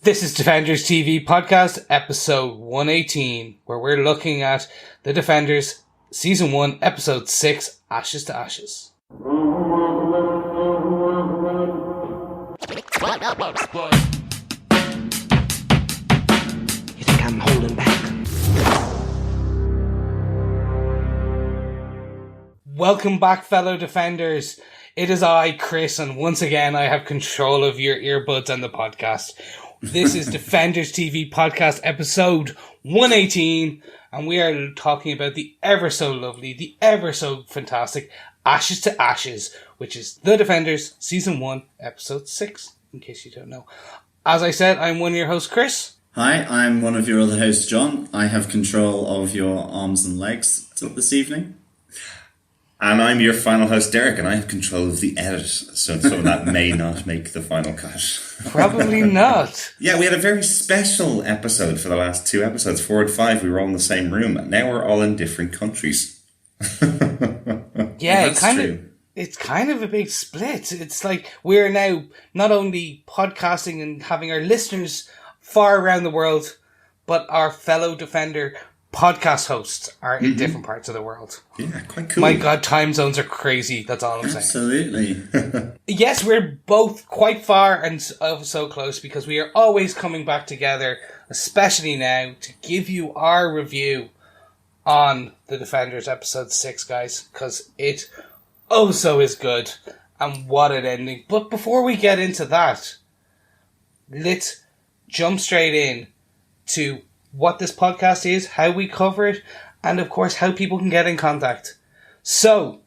This is Defenders TV Podcast, episode 118, where we're looking at The Defenders, Season 1, Episode 6, Ashes to Ashes. You think I'm holding back? Welcome back, fellow Defenders. It is I, Chris, and once again I have control of your earbuds and the podcast. This is Defenders TV Podcast episode 118, and we are talking about the ever so lovely, the ever so fantastic Ashes to Ashes, which is The Defenders Season 1, Episode 6, in case you don't know. As I said, I'm one of your hosts, Chris. Hi, I'm one of your other hosts, John. I have control of your arms and legs this evening. And I'm your final host, Derek, and I have control of the edit, so some of that may not make the final cut. Probably not. Yeah, we had a very special episode for the last two episodes, 4 and 5. We were all in the same room, and now we're all in different countries. Yeah, it's kind of a big split. It's like we're now not only podcasting and having our listeners far around the world, but our fellow Defender podcast hosts are in different parts of the world. Yeah, quite cool. My God, time zones are crazy. That's all I'm saying. Absolutely. Yes, we're both quite far and so close because we are always coming back together, especially now, to give you our review on The Defenders episode 6, guys, because it so is good, and what an ending. But before we get into that, let's jump straight in to what this podcast is, how we cover it, and of course how people can get in contact. So,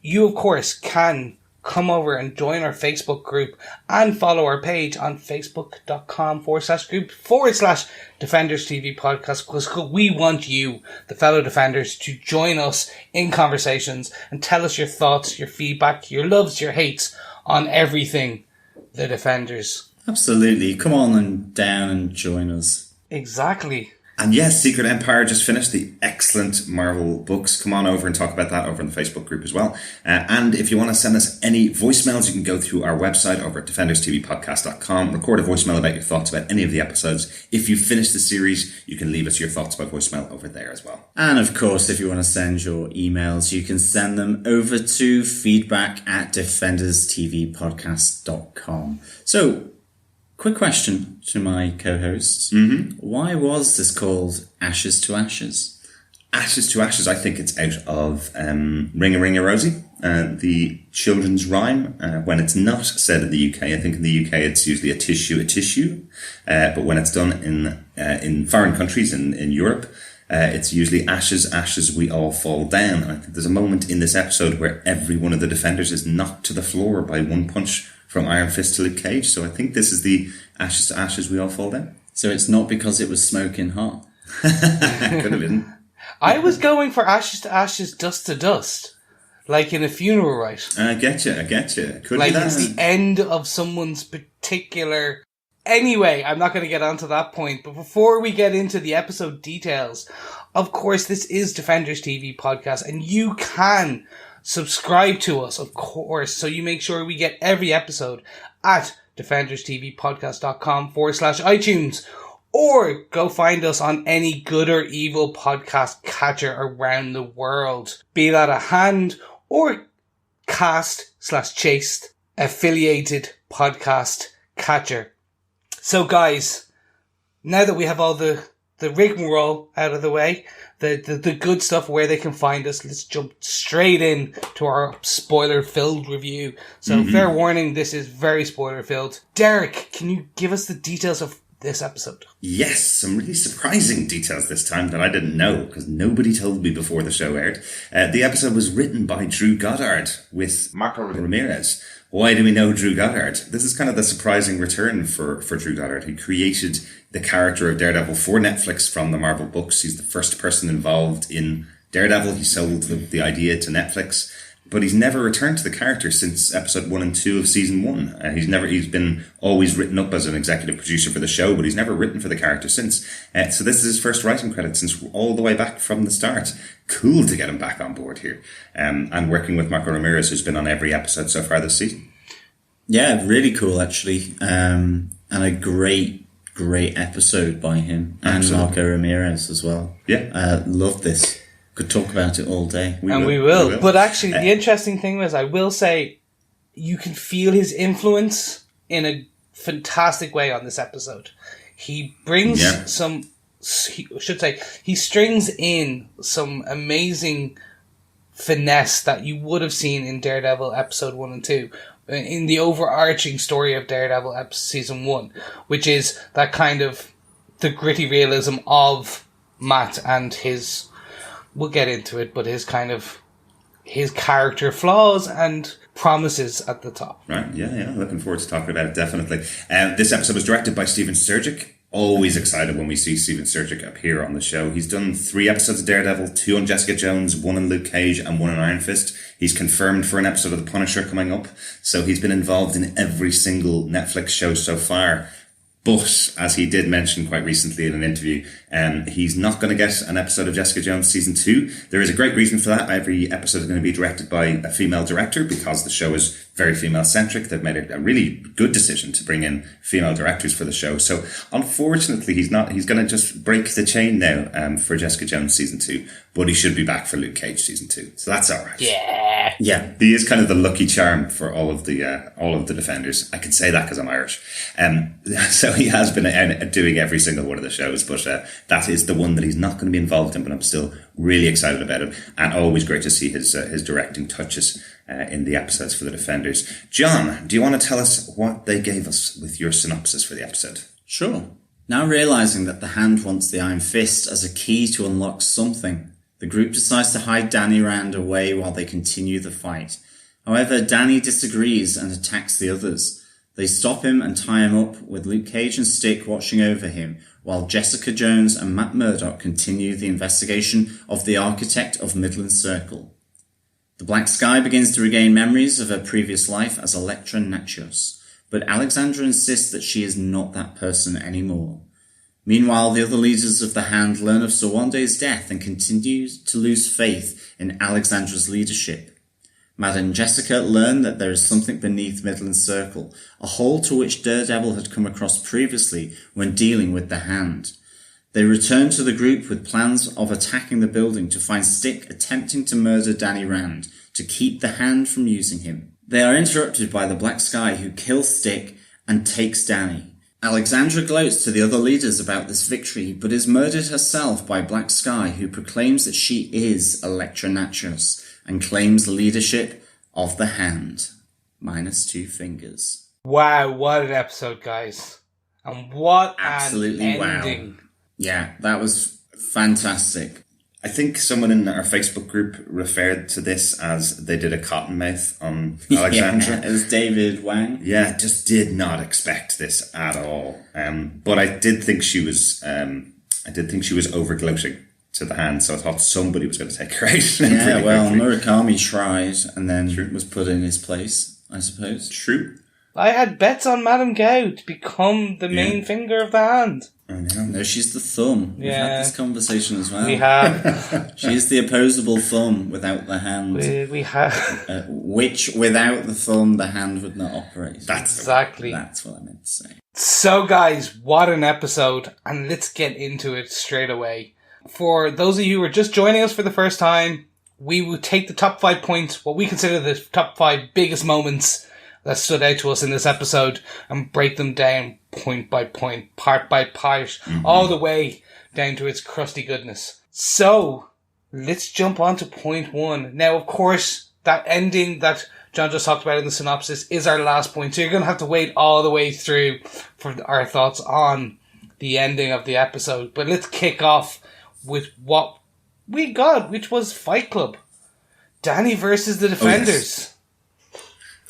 you of course can come over and join our Facebook group and follow our page on facebook.com/group/Defenders TV Podcast, because we want you, the fellow Defenders, to join us in conversations and tell us your thoughts, your feedback, your loves, your hates on everything The Defenders. Absolutely. Come on and down and join us. Exactly. And yes, Secret Empire just finished the excellent Marvel books. Come on over and talk about that over in the Facebook group as well. And if you want to send us any voicemails, you can go through our website over at defenderstvpodcast.com, record a voicemail about your thoughts about any of the episodes. If you finish the series, you can leave us your thoughts by voicemail over there as well. And of course, if you want to send your emails, you can send them over to feedback@defenderstvpodcast.com. So, quick question to my co-hosts. Why was this called Ashes to Ashes? Ashes to Ashes, I think it's out of Ring a Ring a Rosie, the children's rhyme. When it's not said in the UK, I think in the UK it's usually a tissue. But when it's done in foreign countries, in Europe, it's usually ashes, ashes, we all fall down. And I think there's a moment in this episode where every one of the Defenders is knocked to the floor by one punch from Iron Fist to Luke Cage. So I think this is the ashes to ashes, we all fall down. So it's not because it was smoking hot. Could have been. I was going for ashes to ashes, dust to dust. Like in a funeral rite. I get you. Could like be that. It's the end of someone's particular... Anyway, I'm not going to get onto that point, but before we get into the episode details, of course, this is Defenders TV Podcast, and you can subscribe to us, of course, so you make sure we get every episode at defenderstvpodcast.com/iTunes, or go find us on any good or evil podcast catcher around the world, be that a hand or cast/chased affiliated podcast catcher. So guys, now that we have all the rigmarole out of the way, the good stuff, where they can find us, let's jump straight in to our spoiler-filled review. So fair warning, this is very spoiler-filled. Derek, can you give us the details of this episode? Yes, some really surprising details this time that I didn't know, because nobody told me before the show aired. The episode was written by Drew Goddard with Marco Ramirez. Why do we know Drew Goddard? This is kind of the surprising return for Drew Goddard. He created the character of Daredevil for Netflix from the Marvel books. He's the first person involved in Daredevil. He sold the idea to Netflix, but he's never returned to the character since episode 1 and 2 of season 1. He's been always written up as an executive producer for the show, but he's never written for the character since. So this is his first writing credit since all the way back from the start. Cool to get him back on board here. And working with Marco Ramirez, who's been on every episode so far this season. Yeah, really cool, actually. And a great episode by him. Absolutely. And Marco Ramirez as well. Yeah. Love this. Could talk about it all day. We will. But actually, the interesting thing was, I will say, you can feel his influence in a fantastic way on this episode. He brings he strings in some amazing finesse that you would have seen in Daredevil episode 1 and 2, in the overarching story of Daredevil season 1, which is that kind of the gritty realism of Matt and his, we'll get into it, but his character flaws and promises at the top. Right, yeah. Looking forward to talking about it, definitely. This episode was directed by Steven Sturgick. Always excited when we see Steven Sturgick appear on the show. He's done 3 episodes of Daredevil, 2 on Jessica Jones, 1 on Luke Cage, and 1 on Iron Fist. He's confirmed for an episode of The Punisher coming up. So he's been involved in every single Netflix show so far. But, as he did mention quite recently in an interview, he's not going to get an episode of Jessica Jones Season 2. There is a great reason for that. Every episode is going to be directed by a female director because the show is very female-centric. They've made a really good decision to bring in female directors for the show. So, unfortunately, he's going to just break the chain now for Jessica Jones Season 2. But he should be back for Luke Cage Season 2. So that's all right. Yeah. He is kind of the lucky charm for all of the Defenders. I can say that because I'm Irish. So he has been doing every single one of the shows, but that is the one that he's not going to be involved in. But I'm still really excited about him, and always great to see his directing touches in the episodes for the Defenders. John, do you want to tell us what they gave us with your synopsis for the episode? Sure. Now realizing that the Hand wants the Iron Fist as a key to unlock something, the group decides to hide Danny Rand away while they continue the fight. However, Danny disagrees and attacks the others. They stop him and tie him up, with Luke Cage and Stick watching over him, while Jessica Jones and Matt Murdock continue the investigation of the architect of Midland Circle. The Black Sky begins to regain memories of her previous life as Elektra Natchios, but Alexandra insists that she is not that person anymore. Meanwhile, the other leaders of the Hand learn of Sawanday's death and continue to lose faith in Alexandra's leadership. Matt and Jessica learn that there is something beneath Midland Circle, a hole to which Daredevil had come across previously when dealing with the Hand. They return to the group with plans of attacking the building to find Stick attempting to murder Danny Rand to keep the Hand from using him. They are interrupted by the Black Sky, who kills Stick and takes Danny. Alexandra gloats to the other leaders about this victory, but is murdered herself by Black Sky, who proclaims that she is Elektra Natchios and claims leadership of the Hand. -2 fingers. Wow, what an episode, guys. And what Absolutely an ending. wow. Yeah, that was fantastic. I think someone in our Facebook group referred to this as they did a cottonmouth on Alexandra. Yeah, as David Wang. Yeah, just did not expect this at all. But I did think she was over gloating to the Hand, so I thought somebody was going to take her out. Yeah, well, Murakami tried and then was put in his place, I suppose. True. I had bets on Madame Gao to become the main finger of the Hand. I know. No, she's the thumb. We've had this conversation as well. We have. She's the opposable thumb without the Hand. We have. Which, without the thumb, the Hand would not operate. Exactly. That's what I meant to say. So, guys, what an episode. And let's get into it straight away. For those of you who are just joining us for the first time, we will take the top 5 points, what we consider the top 5 biggest moments that stood out to us in this episode, and break them down point by point, part by part, all the way down to its crusty goodness. So, let's jump on to point 1. Now, of course, that ending that John just talked about in the synopsis is our last point, so you're going to have to wait all the way through for our thoughts on the ending of the episode. But let's kick off with what we got, which was Fight Club. Danny versus the Defenders. Oh, yes.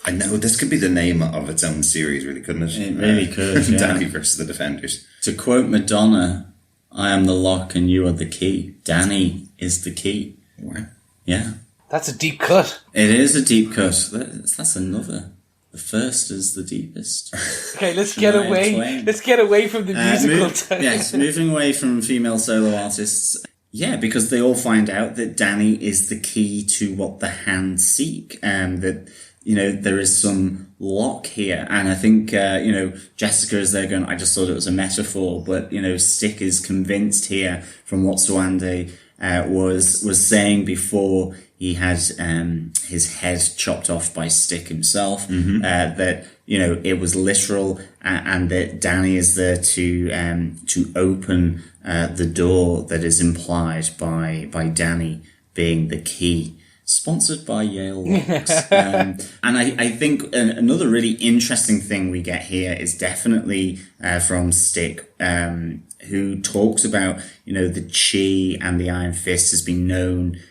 I know, this could be the name of its own series, really, couldn't it? It really could, yeah. Danny versus the Defenders. To quote Madonna, I am the lock and you are the key. Danny is the key. Wow. Yeah. That's a deep cut. It is a deep cut. That's another. The first is the deepest. Okay, let's get away. Let's get away from the musical. Yes, moving away from female solo artists. Yeah, because they all find out that Danny is the key to what the Hand seek, and that there is some lock here. And I think, Jessica is there going, I just thought it was a metaphor, but, Stick is convinced here from what Swande was saying before he had his head chopped off by Stick himself, that, it was literal, and that Danny is there to open the door that is implied by Danny being the key. Sponsored by Yale Locks. And I think another really interesting thing we get here is definitely from Stick, who talks about, the chi and the Iron Fist has been known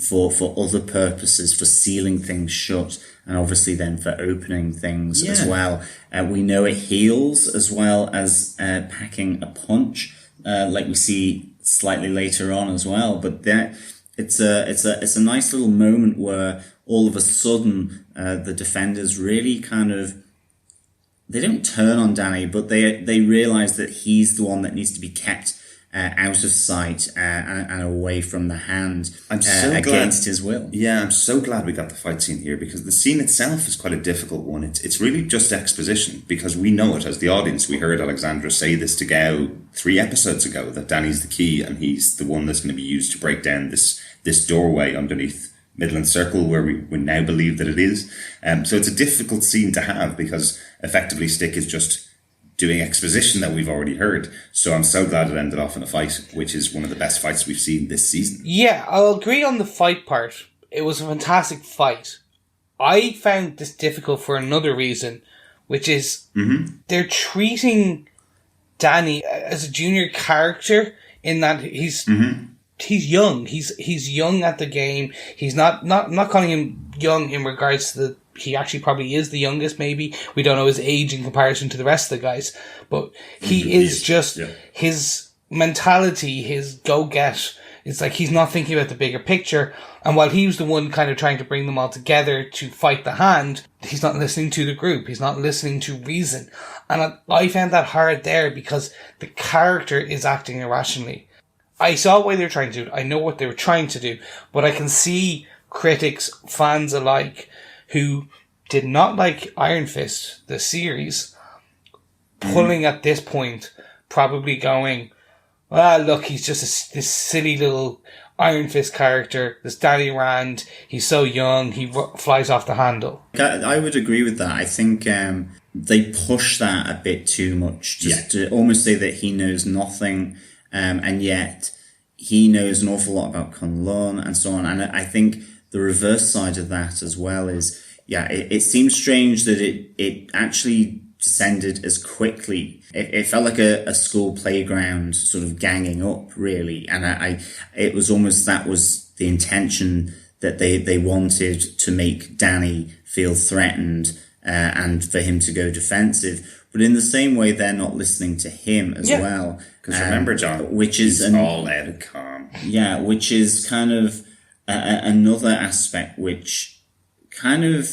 for other purposes, for sealing things shut, and obviously then for opening things as well. We know it heals as well as packing a punch, like we see slightly later on as well. But it's a nice little moment where all of a sudden the defenders really kind of, they don't turn on Danny, but they realize that he's the one that needs to be kept out of sight and away from the hand. I'm so against glad, his will. Yeah, I'm so glad we got the fight scene here, because the scene itself is quite a difficult one. It's really just exposition, because we know it as the audience. We heard Alexandra say this to Gao 3 episodes ago, that Danny's the key and he's the one that's going to be used to break down this doorway underneath Midland Circle, where we now believe that it is. So it's a difficult scene to have, because effectively Stick is just doing exposition that we've already heard. So I'm so glad it ended off in a fight, which is one of the best fights we've seen this season. Yeah, I'll agree on the fight part. It was a fantastic fight. I found this difficult for another reason, which is they're treating Danny as a junior character, in that he's young. He's young at the game. He's not calling him young in regards to he actually probably is the youngest, maybe. We don't know his age in comparison to the rest of the guys. But he is just, his mentality, his go-get, it's like he's not thinking about the bigger picture. And while he was the one kind of trying to bring them all together to fight the hand, he's not listening to the group. He's not listening to reason. And I found that hard there, because the character is acting irrationally. I saw why they were trying to do it. I know what they were trying to do. But I can see critics, fans alike, who did not like Iron Fist, the series, pulling at this point, probably going, look, he's just this silly little Iron Fist character, this Danny Rand, he's so young, he flies off the handle. I would agree with that. I think they push that a bit too much, just to almost say that he knows nothing, and yet he knows an awful lot about Kunlun and so on. And I think the reverse side of that as well is, it seems strange that it actually descended as quickly. It felt like a school playground sort of ganging up, really. And it was almost, that was the intention, that they wanted to make Danny feel threatened, and for him to go defensive. But in the same way, they're not listening to him as well. Because remember, John, which is all out of calm. Yeah, which is kind of another aspect which kind of,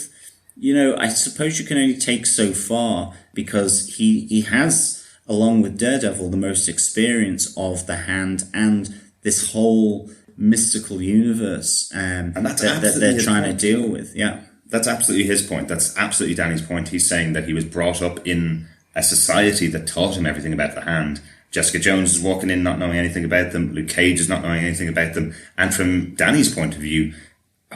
I suppose you can only take so far, because he has, along with Daredevil, the most experience of the hand and this whole mystical universe and that's that they're trying to deal with. Yeah. That's absolutely his point. That's absolutely Danny's point. He's saying that he was brought up in a society that taught him everything about the hand. Jessica Jones is walking in not knowing anything about them. Luke Cage is not knowing anything about them. And from Danny's point of view,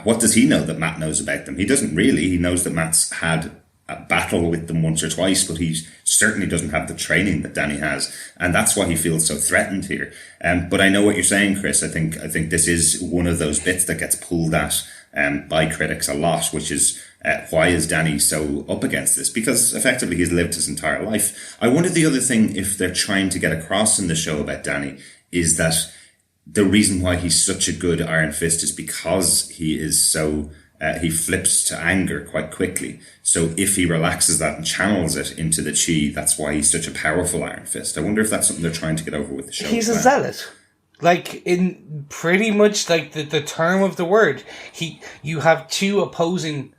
what does he know that Matt knows about them? He doesn't really. He knows that Matt's had a battle with them once or twice, but he certainly doesn't have the training that Danny has. And that's why he feels so threatened here. But I know what you're saying, Chris. I think this is one of those bits that gets pulled at by critics a lot, which is why is Danny so up against this? Because effectively he's lived his entire life. I wonder the other thing, if they're trying to get across in the show about Danny, is that the reason why he's such a good Iron Fist is because he is so, he flips to anger quite quickly. So if he relaxes that and channels it into the chi, that's why he's such a powerful Iron Fist. I wonder if that's something they're trying to get over with the show. He's a zealot. Like, in pretty much like the term of the word. You have two opposing,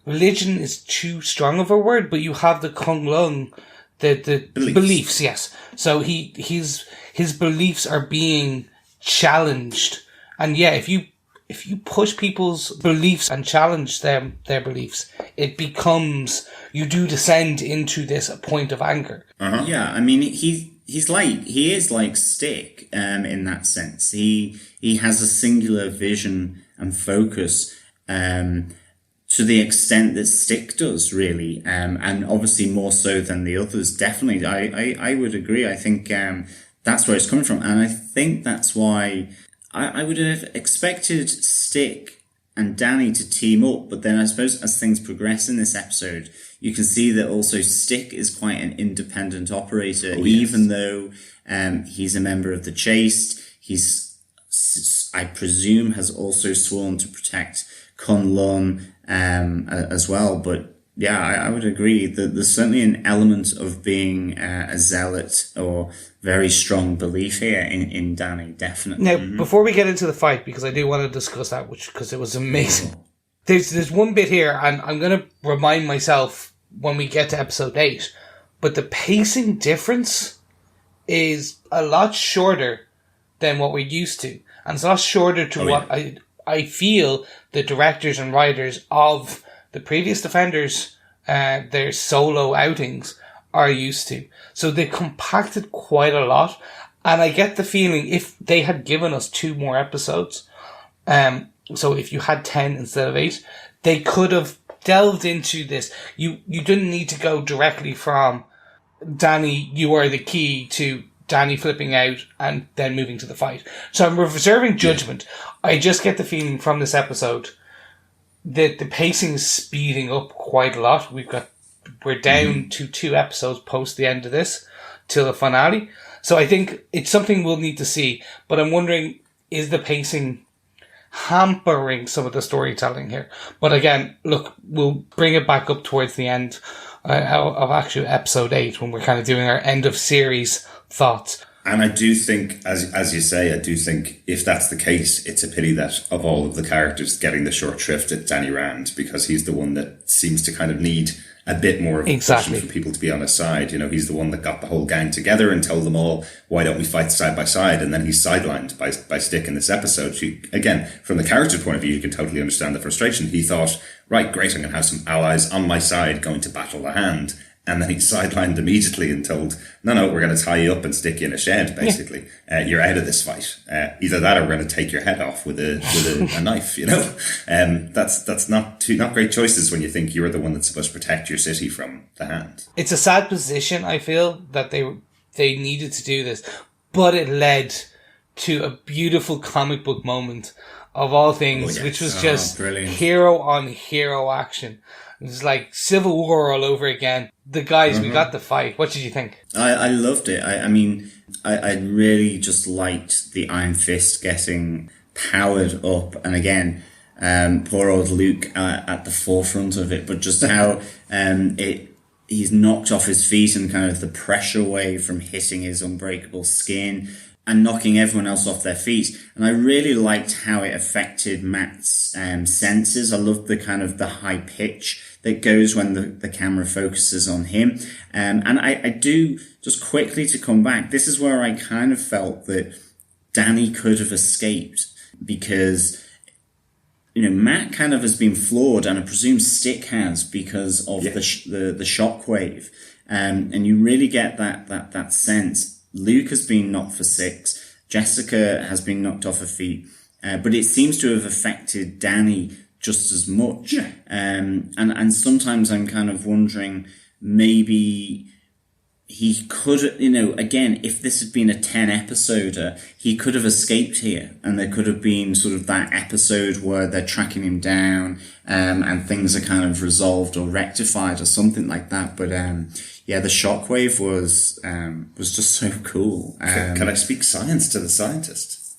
religion is too strong of a word, but you have the Kunlun, the beliefs, yes. So his beliefs are being challenged. And yeah, if you if you push people's beliefs and challenge their beliefs, it becomes, you do descend into this point of anger. Yeah, I mean, he is like Stick, in that sense. He has a singular vision and focus, to the extent that Stick does, really, and obviously more so than the others. Definitely, I would agree. I think that's where it's coming from, and I think that's why I would have expected Stick and Danny to team up, but then I suppose as things progress in this episode, you can see that also Stick is quite an independent operator, even though he's a member of the Chaste. He's, I presume, has also sworn to protect Kunlun as well. But yeah, I would agree that there's certainly an element of being a zealot or very strong belief here in Danny, definitely. Now, before we get into the fight, because I do want to discuss that, because it was amazing. There's one bit here, and I'm going to remind myself when we get to episode 8, but the pacing difference is a lot shorter than what we're used to. And it's a lot shorter to what I feel the directors and writers of the previous Defenders, their solo outings, are used to. So they compacted quite a lot. And I get the feeling if they had given us 2 more episodes, so if you had 10 instead of 8, they could have delved into this. You didn't need to go directly from Danny, you are the key, to Danny flipping out and then moving to the fight. So I'm reserving judgment. I just get the feeling from this episode that the pacing is speeding up quite a lot. We're down to 2 episodes post the end of this till the finale. So I think it's something we'll need to see. But I'm wondering, is the pacing hampering some of the storytelling here? But again, look, we'll bring it back up towards the end of actually episode 8 when we're kind of doing our end of series thoughts. And I do think, as you say, I do think if that's the case, it's a pity that of all of the characters getting the short shrift at Danny Rand, because he's the one that seems to kind of need a bit more of a push for people to be on his side. You know, he's the one that got the whole gang together and told them all, why don't we fight side by side? And then he's sidelined by Stick in this episode. Again, from the character point of view, you can totally understand the frustration. He thought, right, great, I'm going to have some allies on my side going to battle the Hand. And then he's sidelined immediately and told, no, we're going to tie you up and stick you in a shed, basically. You're out of this fight. Either that or we're going to take your head off with a knife, you know? That's not great choices when you think you're the one that's supposed to protect your city from the Hand. It's a sad position, I feel, that they needed to do this. But it led to a beautiful comic book moment of all things, which was just brilliant. Hero on hero action. It was like Civil War all over again. The guys, we got the fight. What did you think? I loved it. I mean, I really just liked the Iron Fist getting powered up. And again, poor old Luke at the forefront of it. But just how he's knocked off his feet and kind of the pressure wave from hitting his unbreakable skin and knocking everyone else off their feet. And I really liked how it affected Matt's senses. I loved the kind of the high pitch that goes when the camera focuses on him. And I do, just quickly to come back, this is where I kind of felt that Danny could have escaped, because, you know, Matt kind of has been flawed, and I presume Stick has, because of the shockwave. And you really get that sense. Luke has been knocked for 6. Jessica has been knocked off her feet. But it seems to have affected Danny just as much. Yeah. And sometimes I'm kind of wondering, maybe he could, you know, again, if this had been a 10-episoder, he could have escaped here, and there could have been sort of that episode where they're tracking him down, and things are kind of resolved or rectified or something like that. But, yeah, the shockwave was just so cool. Can I speak science to the scientist?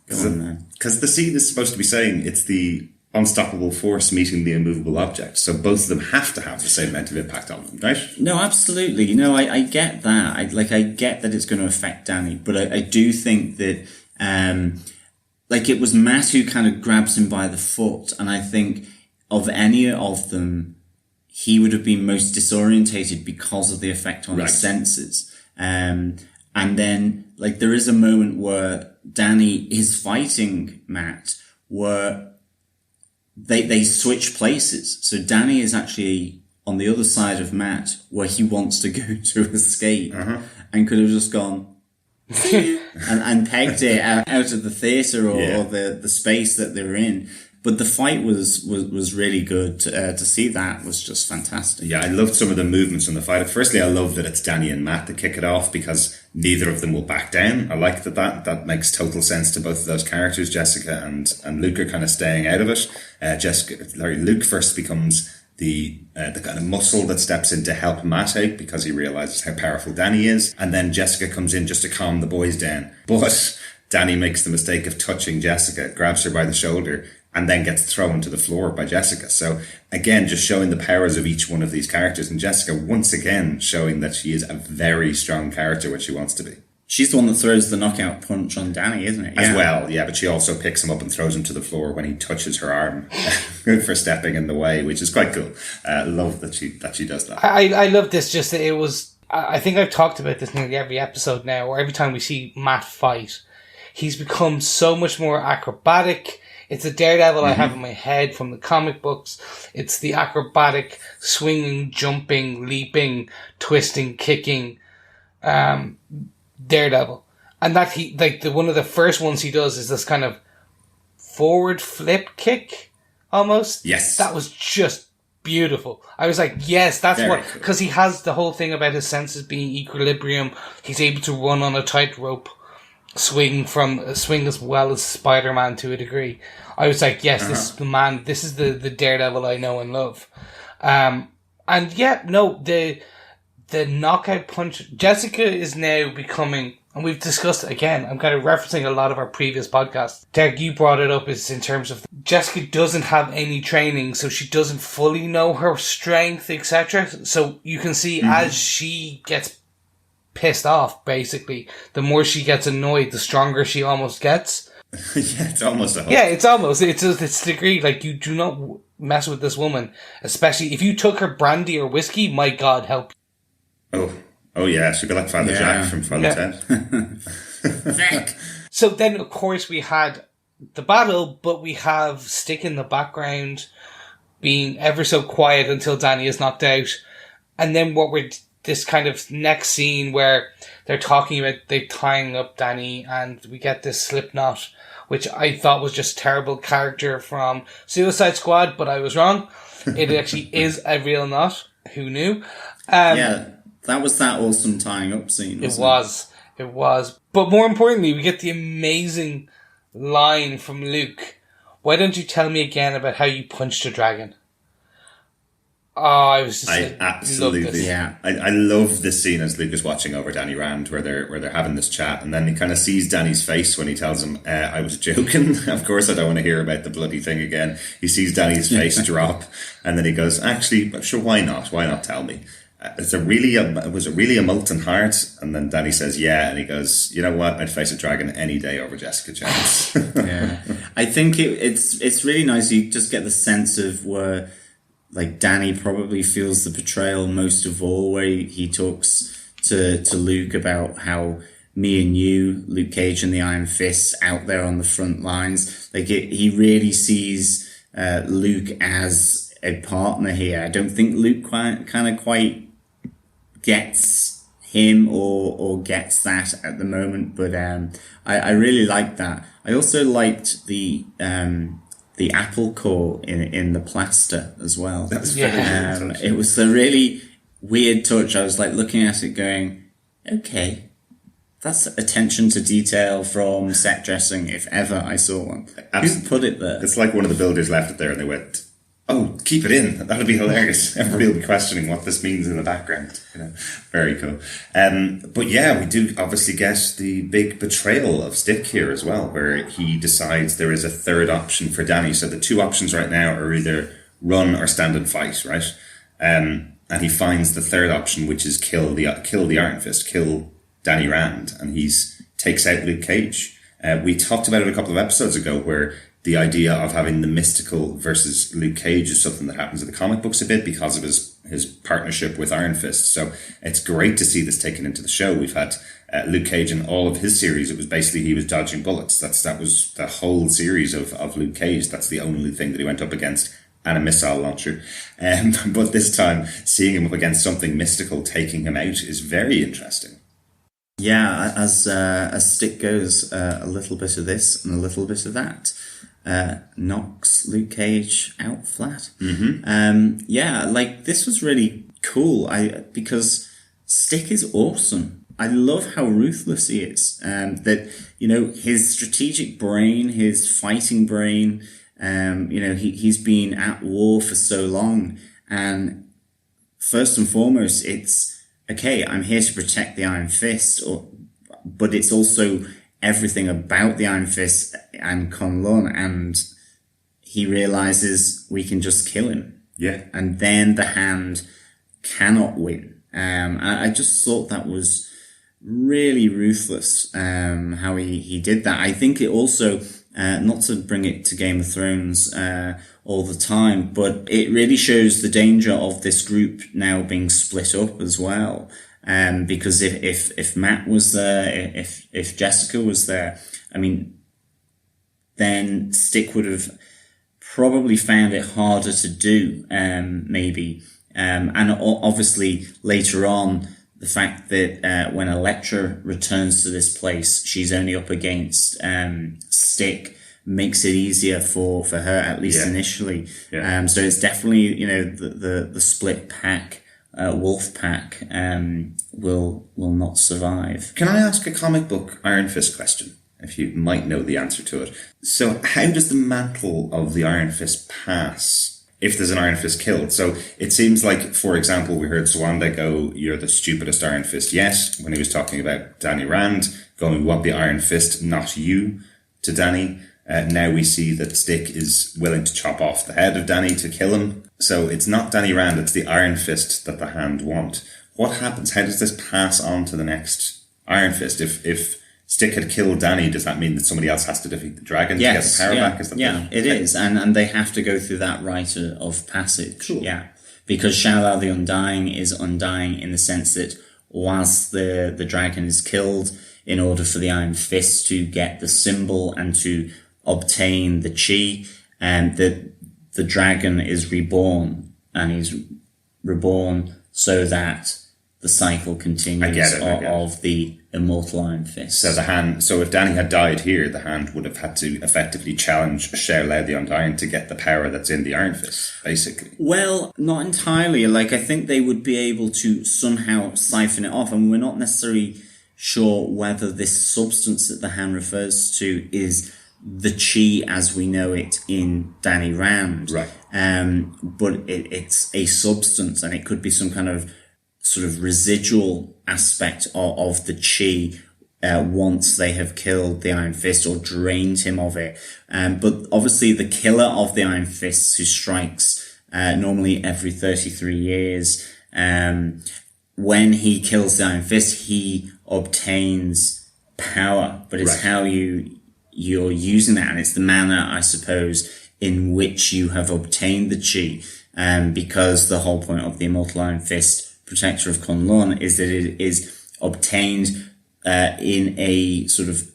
Because the scene is supposed to be saying it's the unstoppable force meeting the immovable object. So both of them have to have the same amount of impact on them, right? No, absolutely. You know, I get that. I get that it's going to affect Danny, but I do think that, it was Matt who kind of grabs him by the foot, and I think of any of them, he would have been most disorientated because of the effect on his senses. And then, there is a moment where Danny is fighting Matt were they switch places. So Danny is actually on the other side of Matt, where he wants to go to escape, and could have just gone and pegged it out of the theatre or the space that they were in. But the fight was really good. To see that was just fantastic. Yeah, I loved some of the movements in the fight. Firstly, I love that it's Danny and Matt that kick it off because neither of them will back down. I like that makes total sense to both of those characters. Jessica and Luke are kind of staying out of it. Luke first becomes the kind of muscle that steps in to help Matt out because he realizes how powerful Danny is. And then Jessica comes in just to calm the boys down. But Danny makes the mistake of touching Jessica, grabs her by the shoulder, and then gets thrown to the floor by Jessica. So again, just showing the powers of each one of these characters. And Jessica, once again, showing that she is a very strong character when she wants to be. She's the one that throws the knockout punch on Danny, isn't it? As well, yeah. But she also picks him up and throws him to the floor when he touches her arm for stepping in the way, which is quite cool. Love that she does that. I love this. Just that it was. I think I've talked about this nearly every episode now, or every time we see Matt fight, he's become so much more acrobatic. It's a Daredevil I have in my head from the comic books. It's the acrobatic, swinging, jumping, leaping, twisting, kicking Daredevil. And that one of the first ones he does is this kind of forward flip kick, almost. Yes. That was just beautiful. I was like, yes, that's Very what... cool. Because he has the whole thing about his senses being equilibrium. He's able to run on a tightrope. Swing as well as Spider-Man to a degree. I was like, yes, this is the man. This is the Daredevil I know and love. And yeah, no, the knockout punch. Jessica is now becoming, and we've discussed it again. I'm kind of referencing a lot of our previous podcasts. Derek, you brought it up. Is in terms of Jessica doesn't have any training, so she doesn't fully know her strength, etc. So you can see as she gets pissed off, basically, the more she gets annoyed, the stronger she almost gets. Yeah, it's almost a hook. Yeah, it's the degree, like, you do not mess with this woman, especially if you took her brandy or whiskey, my God, help you. Oh yeah, she'd be like Father Jack from Father Ted. So then, of course, we had the battle, but we have Stick in the background being ever so quiet until Danny is knocked out. And then this kind of next scene where they're talking about they tying up Danny, and we get this slip knot, which I thought was just terrible character from Suicide Squad, but I was wrong. It actually is a real knot. Who knew? Yeah, that was that awesome tying up scene. It was. But more importantly, we get the amazing line from Luke. Why don't you tell me again about how you punched a dragon? Oh, I absolutely, yeah. I love this scene as Luke is watching over Danny Rand, where they're having this chat, and then he kind of sees Danny's face when he tells him, "I was joking." Of course, I don't want to hear about the bloody thing again. He sees Danny's face drop, and then he goes, "Actually, sure, why not? Why not tell me?" Was it really a molten heart? And then Danny says, "Yeah," and he goes, "You know what? I'd face a dragon any day over Jessica Jones." Yeah, I think it's really nice. You just get the sense of where, like, Danny probably feels the betrayal most of all, where he talks to Luke about how me and you, Luke Cage and the Iron Fist, out there on the front lines. Like, he really sees Luke as a partner here. I don't think Luke quite gets him or gets that at the moment, but I really liked that. I also liked the apple core in the plaster as well. That's it was a really weird touch. I was like looking at it going, okay, that's attention to detail from set dressing if ever I saw one. Who put it there? It's like one of the builders left it there and they went, "Oh, keep it in. That'll be hilarious." Everybody will be questioning what this means in the background. Very cool. But yeah, we do obviously get the big betrayal of Stick here as well, where he decides there is a third option for Danny. So the two options right now are either run or stand and fight, right? And he finds the third option, which is kill the Iron Fist, kill Danny Rand, and takes out Luke Cage. We talked about it a couple of episodes ago, where the idea of having the mystical versus Luke Cage is something that happens in the comic books a bit because of his partnership with Iron Fist. So it's great to see this taken into the show. We've had Luke Cage in all of his series, it was basically he was dodging bullets. That was the whole series of Luke Cage. That's the only thing that he went up against, and a missile launcher. But this time, seeing him up against something mystical taking him out is very interesting. Yeah, as Stick goes, a little bit of this and a little bit of that. Knocks Luke Cage out flat. Yeah, like, this was really cool. Because Stick is awesome. I love how ruthless he is. That, you know, his strategic brain, his fighting brain, you know, he's been at war for so long. And first and foremost, it's, okay, I'm here to protect the Iron Fist, but it's also everything about the Iron Fist and Kunlun, and he realizes we can just kill him. Yeah. And then the Hand cannot win. I just thought that was really ruthless, how he did that. I think it also, not to bring it to Game of Thrones all the time, but it really shows the danger of this group now being split up as well. Because if Matt was there, if Jessica was there, I mean, then Stick would have probably found it harder to do, maybe. And obviously later on, the fact that when Elektra returns to this place, she's only up against Stick, makes it easier for her, at least initially. Yeah. So it's definitely, you know, the split pack, wolf pack, will not survive. Can I ask a comic book Iron Fist question, if you might know the answer to it? So how does the mantle of the Iron Fist pass if there's an Iron Fist killed? So it seems like, for example, we heard Swanda go, "You're the stupidest Iron Fist yet," when he was talking about Danny Rand going, "We want the Iron Fist, not you," to Danny. Now we see that Stick is willing to chop off the head of Danny to kill him. So it's not Danny Rand, it's the Iron Fist that the Hand want. What happens? How does this pass on to the next Iron Fist? If Stick had killed Danny, does that mean that somebody else has to defeat the dragon to get the power back? It is. And they have to go through that rite of passage. Cool. Yeah. Because Shallal the Undying is undying in the sense that whilst the dragon is killed, in order for the Iron Fist to get the symbol and to obtain the chi, and the dragon is reborn, and he's reborn so that the cycle continues of the immortal Iron Fist. So the Hand, so if Danny had died here, the Hand would have had to effectively challenge Shallal the Undying to get the power that's in the Iron Fist, basically. Well, not entirely. Like, I think they would be able to somehow siphon it off, and we're not necessarily sure whether this substance that the Hand refers to is the chi as we know it in Danny Rand. Right. But it's a substance, and it could be some kind of sort of residual aspect of the chi once they have killed the Iron Fist or drained him of it. But obviously the killer of the Iron Fists, who strikes normally every 33 years, when he kills the Iron Fist, he obtains power, but it's how you're using that, and it's the manner, I suppose, in which you have obtained the chi, because the whole point of the immortal Iron Fist, Protector of Kunlun, is that it is obtained in a sort of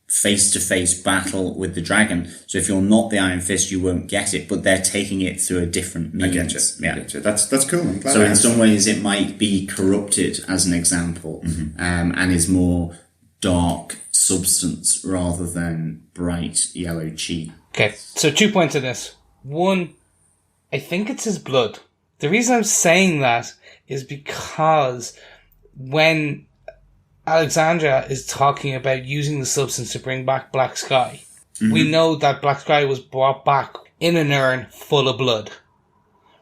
face-to-face battle with the dragon. So if you're not the Iron Fist, you won't get it, but they're taking it through a different means. I get you. That's cool. I'm glad. So in some ways it might be corrupted, as an example, and is more dark substance rather than bright yellow chi. Okay, so 2 points in this. One, I think it's his blood. The reason I'm saying that is because when Alexandra is talking about using the substance to bring back Black Sky, we know that Black Sky was brought back in an urn full of blood,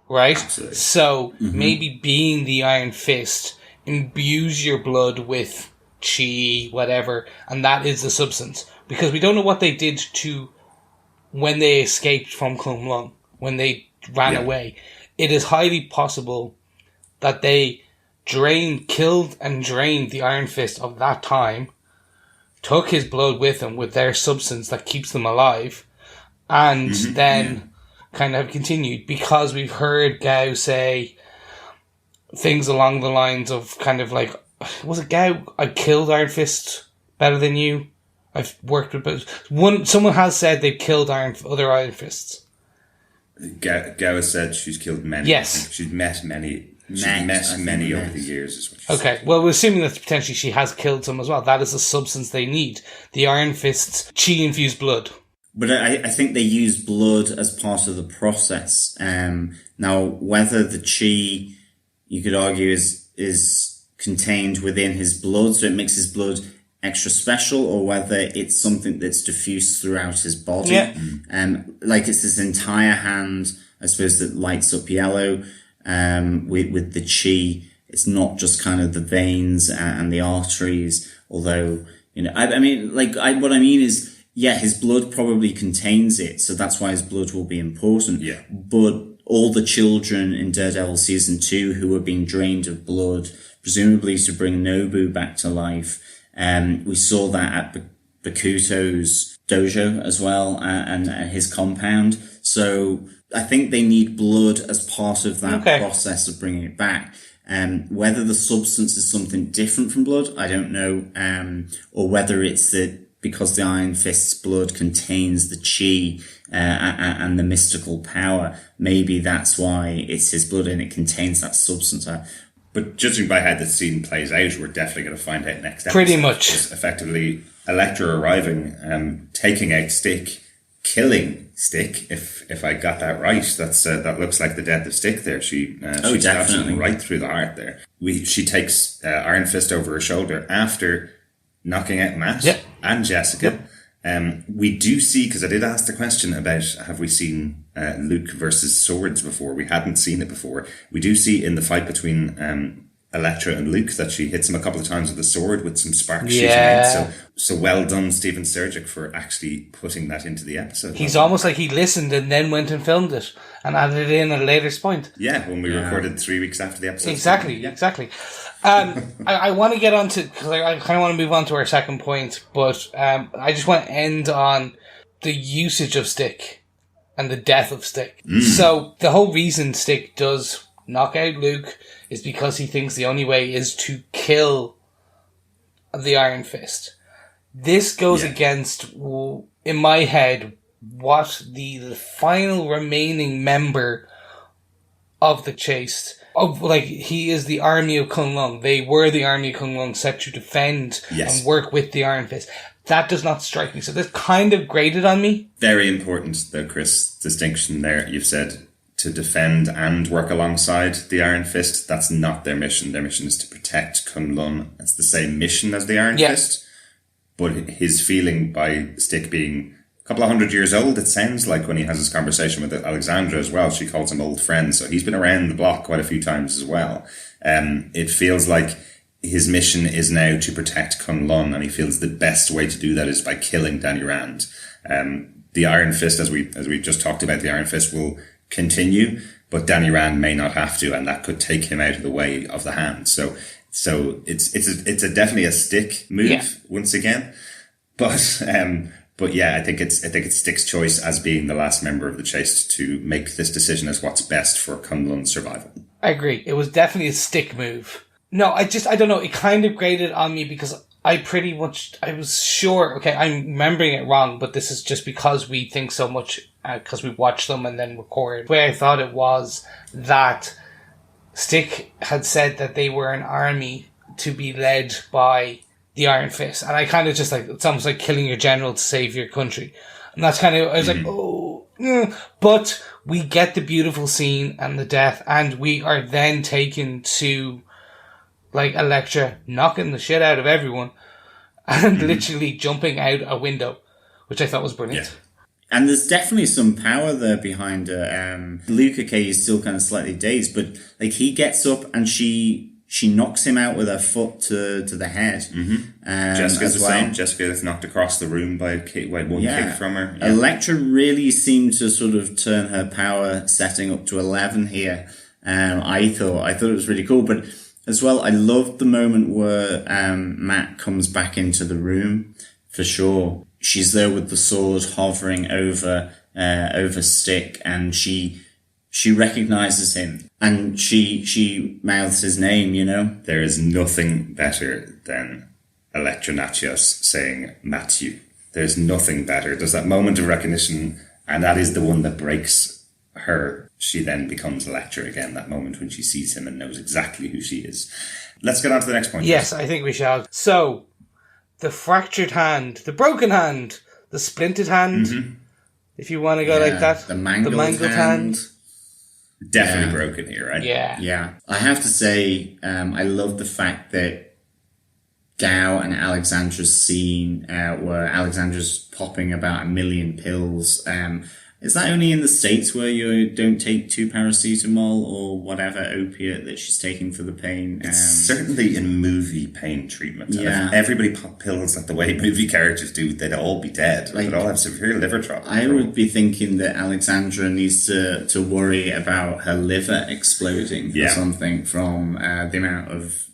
right? Absolutely. So maybe being the Iron Fist imbues your blood with chi, whatever, and that is the substance. Because we don't know what they did to when they escaped from Kunlun, when they ran away. It is highly possible that they killed and drained the Iron Fist of that time, took his blood with them with their substance that keeps them alive, and then kind of continued, because we've heard Gao say things along the lines of kind of like, was it Gao? I killed Iron Fist better than you. I've worked with someone has said they've killed other Iron Fists. Gao has said she's killed many. Yes. She's met many. She's met many over the years. Is what she Okay, said. well, we're assuming that potentially she has killed some as well. That is the substance they need. The Iron Fist's chi-infused blood. But I think they use blood as part of the process. Now, whether the chi, you could argue, is contained within his blood, so it makes his blood extra special, or whether it's something that's diffused throughout his body. Yeah. Like it's his entire hand, I suppose, that lights up yellow. With the chi, it's not just kind of the veins and the arteries, although, what I mean is, yeah, his blood probably contains it, so that's why his blood will be important. Yeah. But all the children in Daredevil Season 2 who were being drained of blood, presumably to bring Nobu back to life, we saw that at Bakuto's dojo as well, and his compound. So I think they need blood as part of that process of bringing it back. Whether the substance is something different from blood, I don't know. Or whether it's that because the Iron Fist's blood contains the chi and the mystical power, maybe that's why it's his blood and it contains that substance. But judging by how the scene plays out, we're definitely going to find out next episode. Pretty much. It's effectively Elektra arriving, taking out Stick, killing Stick. If I got that right, that looks like the death of Stick. There, she stabs him right through the heart. There, she takes Iron Fist over her shoulder after knocking out Matt and Jessica. We do see, because I did ask the question about have we seen Luke versus swords before. We hadn't seen it before. We do see in the fight between Elektra and Luke that she hits him a couple of times with a sword with some sparks shooting out. So well done, Stephen Sturgick, for actually putting that into the episode. He's almost like he listened and then went and filmed it and added it in at a later point. Yeah, when we recorded 3 weeks after the episode. Exactly. I want to get on to, because I kind of want to move on to our second point, but I just want to end on the usage of Stick and the death of Stick. So the whole reason Stick does knock out Luke is because he thinks the only way is to kill the Iron Fist. This goes against, in my head, what the final remaining member of the Chaste, he is the army of Kunlun. They were the army of Kunlun set to defend and work with the Iron Fist. That does not strike me. So this kind of grated on me. Very important, though, Chris, distinction there. You've said to defend and work alongside the Iron Fist. That's not their mission. Their mission is to protect Kunlun. It's the same mission as the Iron Fist. But his feeling by Stick being a couple of 100 years old, it sounds like, when he has his conversation with Alexandra as well, she calls him old friend. So he's been around the block quite a few times as well. It feels like his mission is now to protect Kunlun, and he feels the best way to do that is by killing Danny Rand. The Iron Fist, as we just talked about, the Iron Fist will continue, but Danny Rand may not have to, and that could take him out of the way of the Hand. So it's definitely a Stick move once again. But yeah, I think it's Stick's choice as being the last member of the Chaste to make this decision as what's best for Kunlun's survival. I agree. It was definitely a Stick move. No, I don't know. It kind of grated on me because I was sure, okay, I'm remembering it wrong, but this is just because we think so much, because we watch them and then record. The way I thought it was that Stick had said that they were an army to be led by the Iron Fist. And I kind of just it's almost like killing your general to save your country. And that's kind of, I was but we get the beautiful scene and the death, and we are then taken to Elektra knocking the shit out of everyone and literally jumping out a window, which I thought was brilliant. Yeah. And there's definitely some power there behind her. Luke, okay, is still kind of slightly dazed, but he gets up and she knocks him out with her foot to the head. Jessica's the same. Jessica is knocked across the room by one kick from her. Yeah. Elektra really seemed to sort of turn her power setting up to 11 here. I thought it was really cool, but as well, I loved the moment where Matt comes back into the room, for sure. She's there with the sword hovering over Stick, and she she recognizes him and she mouths his name, you know? There is nothing better than Elektra Natchios saying Matthew. There's nothing better. There's that moment of recognition, and that is the one that breaks her. She then becomes Elektra again, that moment when she sees him and knows exactly who she is. Let's get on to the next point. Yes, I think we shall. So, the fractured hand, the broken hand, the splintered hand, if you want to go like that. The mangled hand. Definitely broken here, right? Yeah. Yeah. I have to say, I love the fact that Gao and Alexandra's scene, where Alexandra's popping about 1 million pills. Is that only in the States where you don't take 2 paracetamol or whatever opiate that she's taking for the pain? It's certainly in movie pain treatment. Yeah. If everybody popped pills like the way movie characters do, they'd all be dead. They'd all have severe liver trouble. I would be thinking that Alexandra needs to worry about her liver exploding or something from the amount of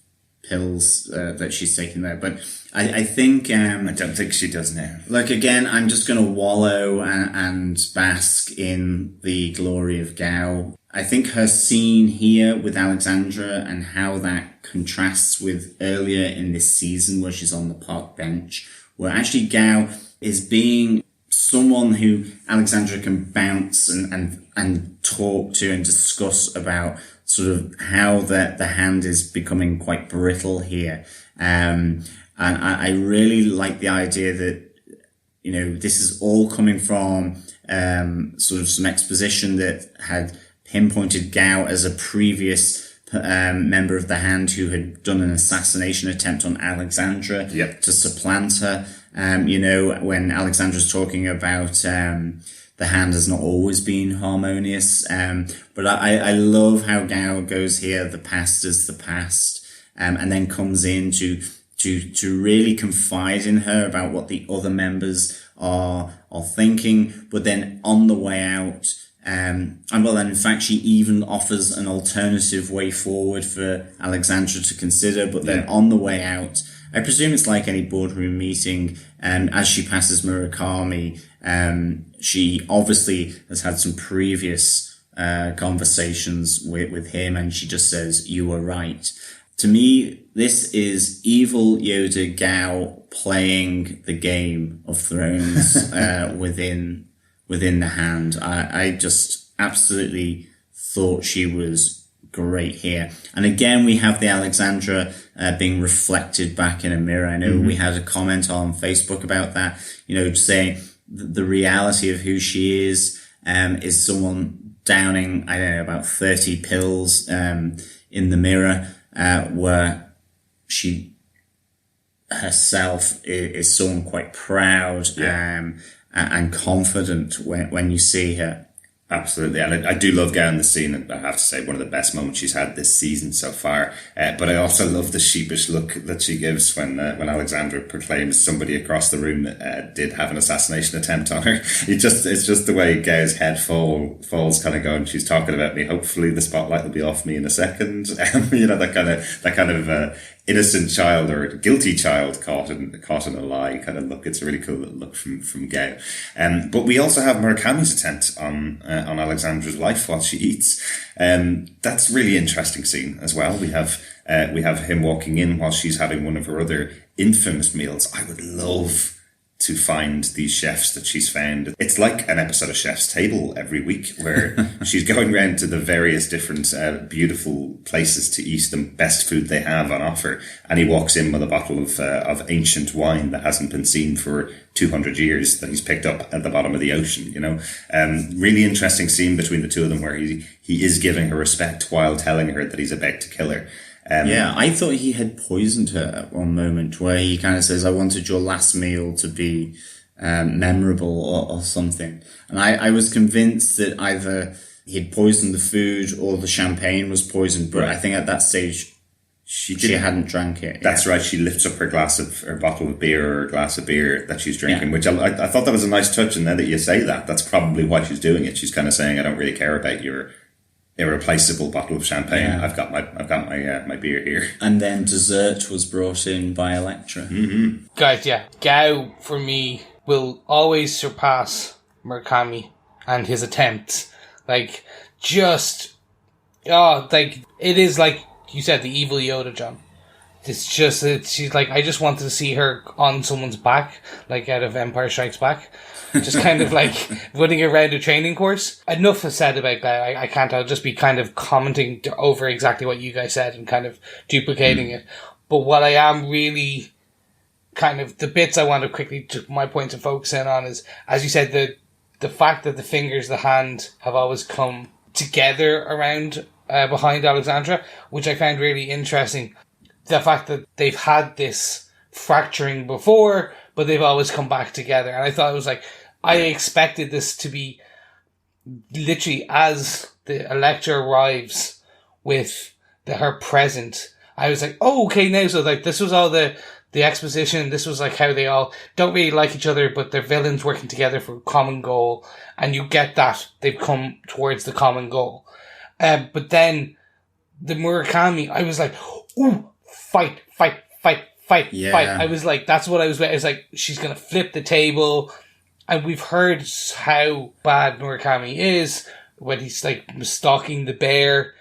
pills that she's taking there. But I think... I don't think she does now. Like, again, I'm just going to wallow and bask in the glory of Gao. I think her scene here with Alexandra and how that contrasts with earlier in this season where she's on the park bench, where actually Gao is being someone who Alexandra can bounce and talk to and discuss about sort of how the hand is becoming quite brittle here. And I really like the idea that, you know, this is all coming from sort of some exposition that had pinpointed Gao as a previous member of the Hand who had done an assassination attempt on Alexandra to supplant her. You know, when Alexandra's talking about the Hand has not always been harmonious. But I love how Gao goes here, the past is the past, and then comes in to really confide in her about what the other members are thinking. But then on the way out, and in fact, she even offers an alternative way forward for Alexandra to consider. But then on the way out, I presume it's like any boardroom meeting, as she passes Murakami, she obviously has had some previous conversations with him, and she just says, "You were right." To me, this is evil Yoda Gao playing the Game of Thrones within the Hand. I just absolutely thought she was great here. And again, we have the Alexandra being reflected back in a mirror. I know we had a comment on Facebook about that, you know, saying the reality of who she is someone downing, I don't know, about 30 pills in the mirror, where she herself is someone quite proud and confident when you see her. Absolutely, and I do love Gao in the scene, and I have to say one of the best moments she's had this season so far. But I also love the sheepish look that she gives when Alexandra proclaims somebody across the room did have an assassination attempt on her. It's just the way Gao's head falls, kind of going, "She's talking about me. Hopefully, the spotlight will be off me in a second." You know, that kind of innocent child or guilty child caught in a lie kind of look. It's a really cool little look from Gao. But we also have Murakami's attempt on Alexandra's life while she eats. That's a really interesting scene as well. We have him walking in while she's having one of her other infamous meals. I would love to find these chefs that she's found. It's like an episode of Chef's Table every week where she's going around to the various different beautiful places to eat the best food they have on offer. And he walks in with a bottle of ancient wine that hasn't been seen for 200 years that he's picked up at the bottom of the ocean, you know. Really interesting scene between the two of them where he is giving her respect while telling her that he's about to kill her. I thought he had poisoned her at one moment where he kind of says, "I wanted your last meal to be memorable," or something. And I was convinced that either he'd poisoned the food or the champagne was poisoned, but I think at that stage she hadn't drank it. That's right. She lifts up her bottle of beer or glass of beer that she's drinking, which I thought that was a nice touch. And now that you say that, that's probably why she's doing it. She's kind of saying, "I don't really care about your irreplaceable bottle of champagne. I've got my beer here." And then dessert was brought in by Elektra. Guys, Gao for me will always surpass Murakami and his attempts. Like, just, oh, like, it is like you said, the evil Yoda, John. She's like, I just wanted to see her on someone's back, like out of Empire Strikes Back. Just kind of like running around a training course. Enough is said about that. I can't, I'll just be kind of commenting over exactly what you guys said and kind of duplicating it. But what I am really kind of, the bits I want to quickly, to my point to focus in on is, as you said, the fact that the fingers, the hand have always come together around, behind Alexandra, which I found really interesting. The fact that they've had this fracturing before, but they've always come back together. And I thought it was like, I expected this to be literally as the Elektra arrives with her present. I was like, oh, okay, now, so like this was all the exposition. This was like how they all don't really like each other, but they're villains working together for a common goal. And you get that they've come towards the common goal. But then the Murakami, I was like, ooh, fight. Yeah. Fight. I was like, that's what I was like, she's going to flip the table. And we've heard how bad Murakami is when he's like stalking the bear.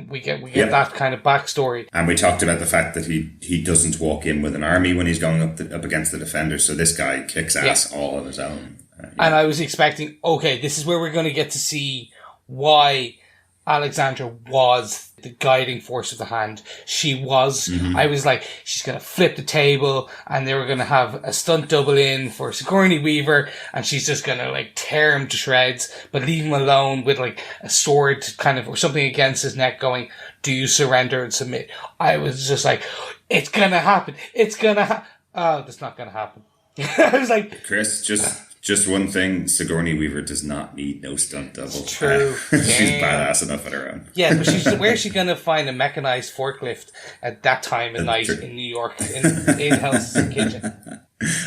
We get that kind of backstory. And we talked about the fact that he doesn't walk in with an army when he's going up against the defenders. So this guy kicks ass all on his own. And I was expecting, okay, this is where we're going to get to see why Alexandra was the guiding force of the hand. She was. I was like, she's going to flip the table and they were going to have a stunt double in for Sigourney Weaver and she's just going to like tear him to shreds, but leave him alone with like a sword kind of or something against his neck going, do you surrender and submit? I was just like, it's going to happen. It's going to happen. Oh, that's not going to happen. I was like, Chris, just one thing, Sigourney Weaver does not need no stunt double. It's true. She's badass enough on her own. Yeah, but where's she going to find a mechanized forklift at that time of night in New York, in Hell's Kitchen?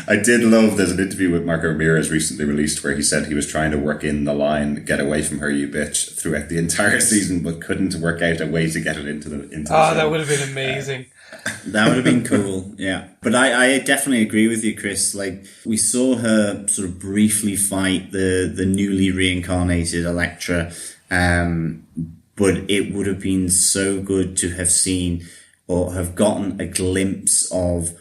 I did love, there's an interview with Marco Ramirez recently released where he said he was trying to work in the line, get away from her, you bitch, throughout the entire season, but couldn't work out a way to get it into the show. That would have been amazing. That would have been cool, yeah. But I definitely agree with you, Chris. Like, we saw her sort of briefly fight the newly reincarnated Elektra, but it would have been so good to have seen or have gotten a glimpse of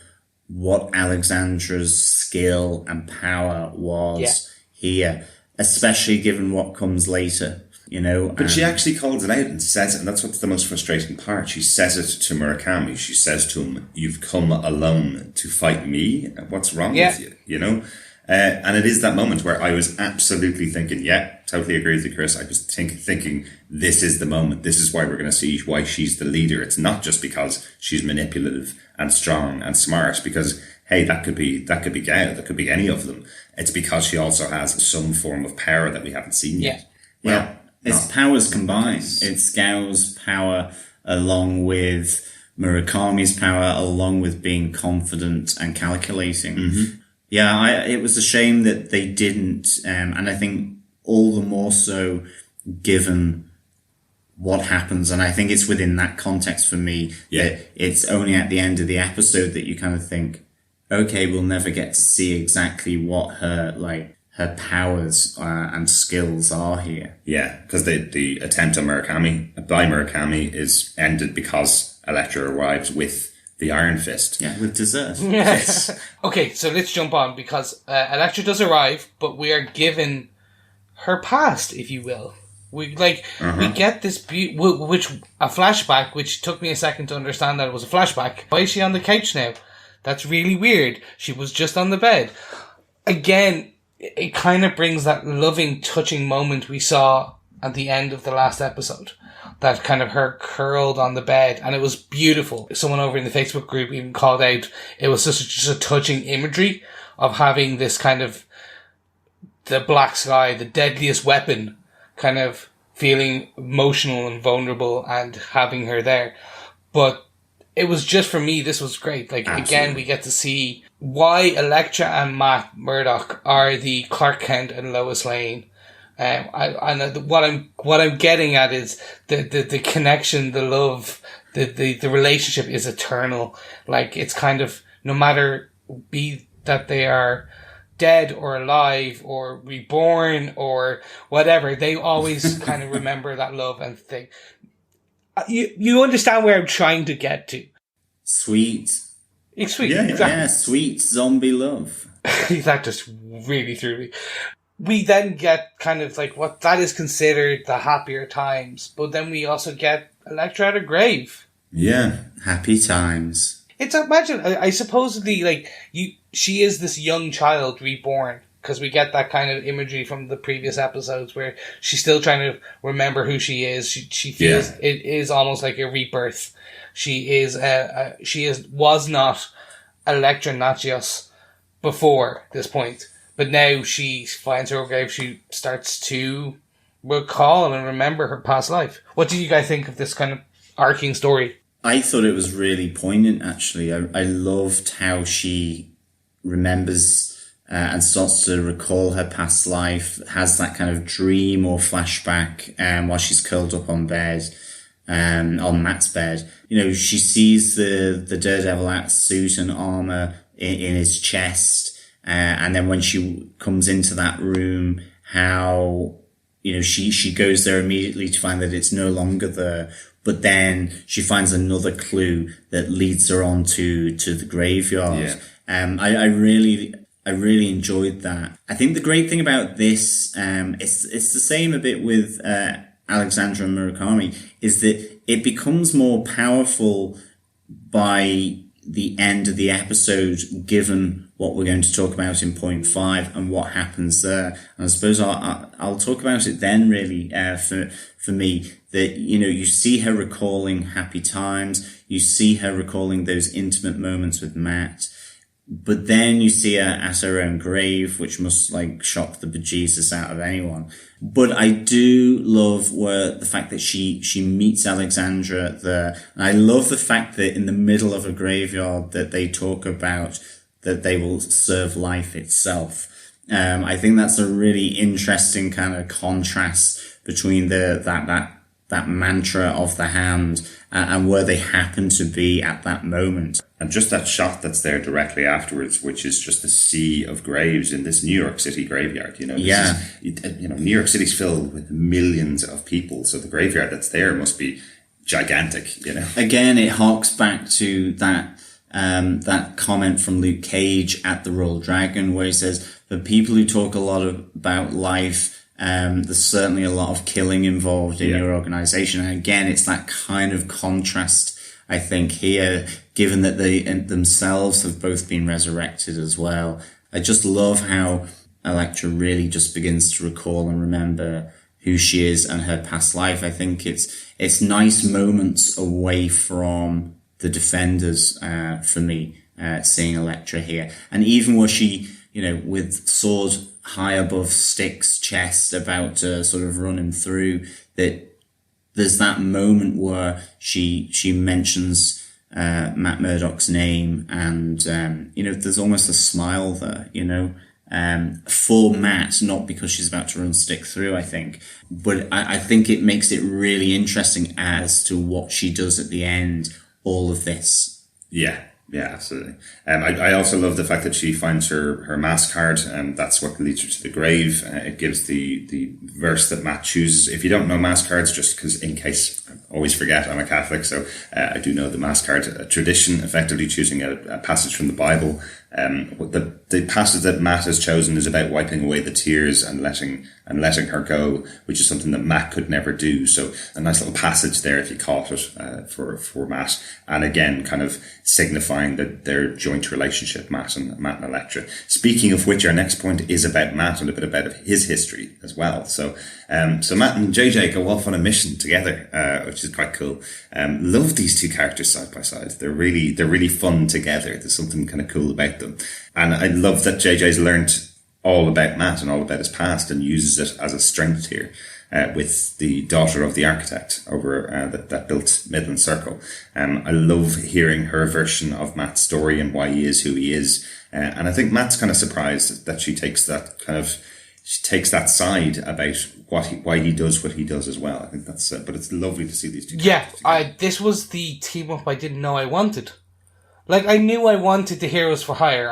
what Alexandra's skill and power was here, especially given what comes later. You know, but she actually calls it out and says it, and that's what's the most frustrating part. She says it to Murakami. She says to him, "You've come alone to fight me. What's wrong with you?" You know, and it is that moment where I was absolutely thinking, "Yeah, totally agree with you, Chris." I was thinking, this is the moment. This is why we're going to see why she's the leader. It's not just because she's manipulative and strong and smart. Because hey, that could be Gao. That could be any of them. It's because she also has some form of power that we haven't seen yet. Well, it's powers combined. It's Gao's power along with Murakami's power, along with being confident and calculating. Yeah, it was a shame that they didn't, and I think all the more so given what happens. And I think it's within that context for me that it's only at the end of the episode that you kind of think, okay, we'll never get to see exactly what her powers and skills are here. Yeah, because the attempt on Murakami is ended because Elektra arrives with the Iron Fist. Yeah, with dessert. Yes. Okay, so let's jump on because Elektra does arrive, but we are given her past, if you will. We get this a flashback, which took me a second to understand that it was a flashback. Why is she on the couch now? That's really weird. She was just on the bed. Again, it kind of brings that loving, touching moment we saw at the end of the last episode. That kind of her curled on the bed, and it was beautiful. Someone over in the Facebook group even called out, it was just a touching imagery of having this kind of the black sky, the deadliest weapon, kind of feeling emotional and vulnerable and having her there. But it was just, for me, this was great. Like, absolutely. Again, we get to see why Elektra and Matt Murdock are the Clark Kent and Lois Lane. What I'm getting at is the connection, the love, the relationship is eternal. Like, it's kind of, no matter be that they are dead or alive or reborn or whatever, they always kind of remember that love and thing. You understand where I'm trying to get to. Sweet. It's sweet. Yeah, exactly. yeah, sweet zombie love. That just really threw me. We then get kind of like what that is considered the happier times, but then we also get Elektra at her grave. Yeah, happy times. It's imagine, I supposedly she is this young child reborn, because we get that kind of imagery from the previous episodes where she's still trying to remember who she is. She feels it is almost like a rebirth. She was not Elektra Natchios before this point, but now she finds her grave. She starts to recall and remember her past life. What do you guys think of this kind of arcing story? I thought it was really poignant, actually. I loved how she remembers and starts to recall her past life, has that kind of dream or flashback while she's curled up on Matt's bed. She sees the Daredevil suit and armor in his chest, and then when she comes into that room, how she goes there immediately to find that it's no longer there. But then she finds another clue that leads her on to the graveyard. Yeah. I really enjoyed that. I think the great thing about this, it's the same a bit with Alexandra Murakami, is that it becomes more powerful by the end of the episode, given what we're going to talk about in point 5 and what happens there. And I suppose I'll talk about it then, really, for me, that, you see her recalling happy times, you see her recalling those intimate moments with Matt, but then you see her at her own grave, which must shock the bejesus out of anyone. But I do love the fact that she meets Alexandra there. And I love the fact that in the middle of a graveyard that they talk about that they will serve life itself. I think that's a really interesting kind of contrast between that mantra of the hand and where they happen to be at that moment. And just that shot that's there directly afterwards, which is just a sea of graves in this New York City graveyard. New York City's filled with millions of people, so the graveyard that's there must be gigantic. Again, it harks back to that comment from Luke Cage at the Royal Dragon, where he says, for people who talk a lot about life, there's certainly a lot of killing involved in your organization. And again, it's that kind of contrast, I think, here, given that they themselves have both been resurrected as well. I just love how Elektra really just begins to recall and remember who she is and her past life. I think it's nice moments away from the Defenders, for me, seeing Elektra here. And even where she, with sword high above Stick's chest, about to sort of run him through, that there's that moment where she mentions Matt Murdock's name, and there's almost a smile there, for Matt, not because she's about to run Stick through, I think, but I think it makes it really interesting as to what she does at the end, all of this. Yeah, absolutely. I also love the fact that she finds her mass card, and that's what leads her to the grave. It gives the verse that Matt chooses. If you don't know mass cards, just because in case, I always forget, I'm a Catholic, so I do know the mass card tradition, effectively choosing a passage from the Bible. The passage that Matt has chosen is about wiping away the tears and letting her go, which is something that Matt could never do. So a nice little passage there, if you caught it, for Matt. And again, kind of signifying that their joint relationship, Matt and Elektra. Speaking of which, our next point is about Matt and a bit about his history as well. So Matt and JJ go off on a mission together, which is quite cool. Love these two characters side by side. They're really fun together. There's something kind of cool about them. And I love that JJ's learnt all about Matt and all about his past and uses it as a strength here, with the daughter of the architect over that built Midland Circle. I love hearing her version of Matt's story and why he is who he is. And I think Matt's kind of surprised that she takes that side about why he does what he does as well. I think that's, but it's lovely to see these two. Yeah, this was the team up I didn't know I wanted. Like, I knew I wanted the Heroes for Hire.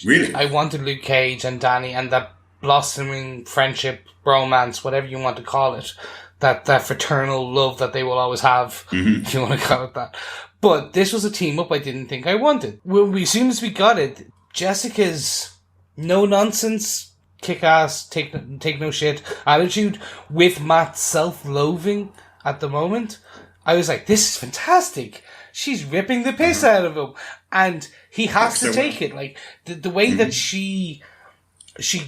Really? I wanted Luke Cage and Danny and that blossoming friendship, romance, whatever you want to call it. That fraternal love that they will always have, if you want to call it that. But this was a team up I didn't think I wanted. As soon as we got it, Jessica's no nonsense, kick ass, take no shit attitude with Matt's self-loathing at the moment. I was like, this is fantastic. She's ripping the piss out of him. And he has to take it. Like, the way that she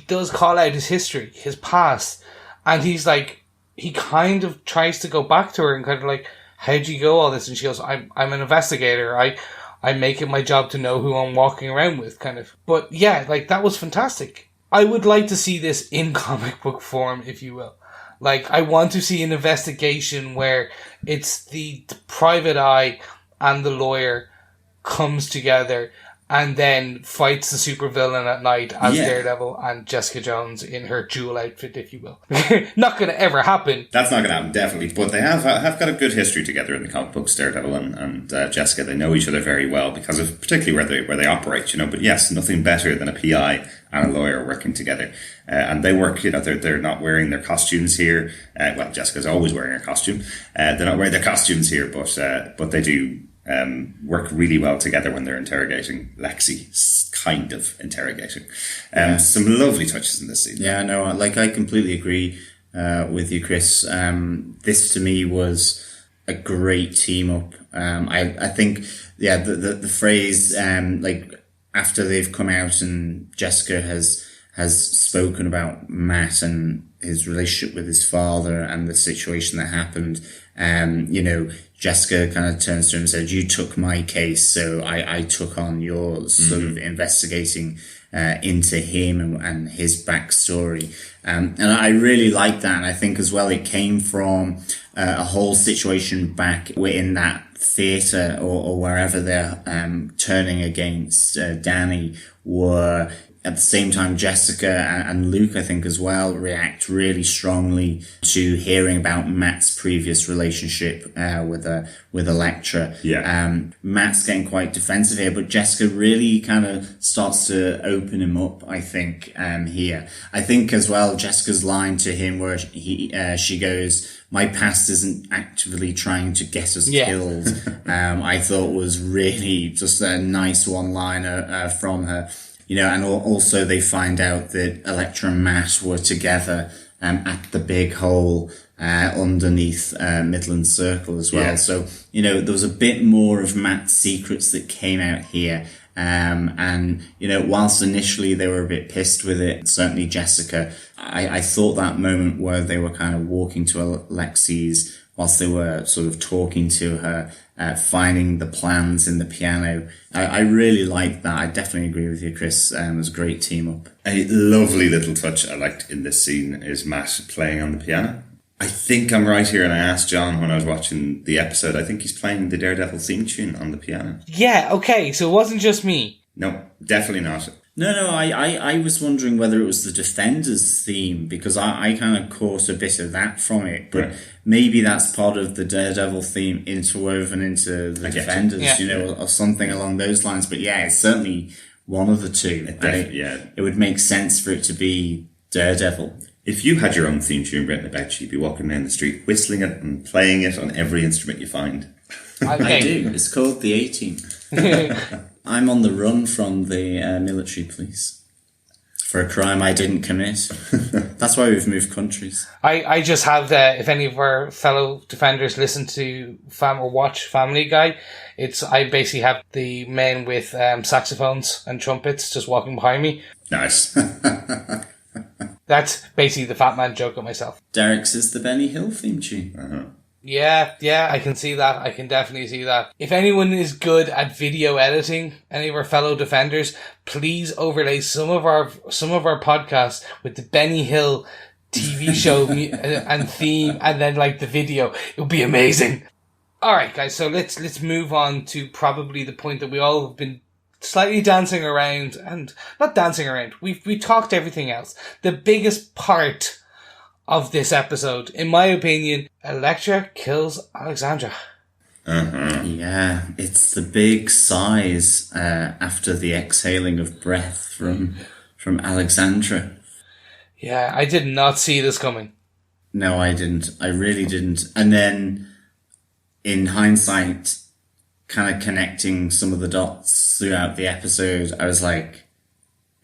does call out his history, his past. And he's like, he kind of tries to go back to her and kind of like, how'd you go all this? And she goes, I'm an investigator. I make it my job to know who I'm walking around with, kind of. But yeah, like, that was fantastic. I would like to see this in comic book form, if you will. Like, I want to see an investigation where it's the private eye and the lawyer comes together and then fights the supervillain at night as Daredevil and Jessica Jones in her jewel outfit, if you will. Not going to ever happen. That's not going to happen, definitely. But they have got a good history together in the comic books, Daredevil and Jessica. They know each other very well because of particularly where they operate, you know. But yes, nothing better than a PI and a lawyer working together. And they work, you know, they're not wearing their costumes here. Well, Jessica's always wearing her costume. They're not wearing their costumes here, but they do work really well together when they're interrogating Lexi, kind of interrogating. Some lovely touches in this scene. Yeah, no, I completely agree with you, Chris. This to me was a great team up. I think, the phrase, after they've come out and Jessica has spoken about Matt and his relationship with his father and the situation that happened, Jessica kind of turns to him and said, you took my case, so I took on yours, sort of investigating into him and his backstory. And I really like that. And I think as well, it came from a whole situation back in that theatre or wherever they're turning against Danny, were at the same time Jessica and Luke, I think as well, react really strongly to hearing about Matt's previous relationship with Elektra. Matt's getting quite defensive here, but Jessica really kind of starts to open him up, I think, here. I think as well, Jessica's line to him where she goes, my past isn't actively trying to get us killed, I thought was really just a nice one-liner from her. And also they find out that Elektra and Matt were together at the big hole underneath Midland Circle as well. Yeah. So, there was a bit more of Matt's secrets that came out here. And whilst initially they were a bit pissed with it, certainly Jessica, I thought that moment where they were kind of walking to Alexi's whilst they were sort of talking to her, finding the plans in the piano. I really liked that. I definitely agree with you, Chris. It was a great team up. A lovely little touch I liked in this scene is Matt playing on the piano. I think I'm right here, and I asked John when I was watching the episode, I think he's playing the Daredevil theme tune on the piano. Yeah, okay, so it wasn't just me. No, definitely not. No, I was wondering whether it was the Defenders theme, because I kind of caught a bit of that from it, but maybe that's part of the Daredevil theme interwoven into the Defenders, or something along those lines. But yeah, it's certainly one of the two. It would make sense for it to be Daredevil. If you had your own theme tune written about you, you'd be walking down the street, whistling it and playing it on every instrument you find. I do. It's called the A-Team. I'm on the run from the military police for a crime I didn't commit. That's why we've moved countries. I just have, if any of our fellow Defenders listen to or watch Family Guy, I basically have the men with saxophones and trumpets just walking behind me. Nice. That's basically the Fat Man joke at myself. Derek's is the Benny Hill theme tune. Uh-huh. Yeah, I can see that. I can definitely see that. If anyone is good at video editing, any of our fellow Defenders, please overlay some of our podcasts with the Benny Hill TV show and theme, and then the video. It would be amazing. All right, guys. So let's move on to probably the point that we all have been slightly dancing around, and not dancing around. We talked everything else. The biggest part of this episode, in my opinion, Elektra kills Alexandra. Yeah, it's the big sighs after the exhaling of breath from Alexandra. Yeah, I did not see this coming. No, I didn't. I really didn't. And then, in hindsight, kind of connecting some of the dots throughout the episode, I was like,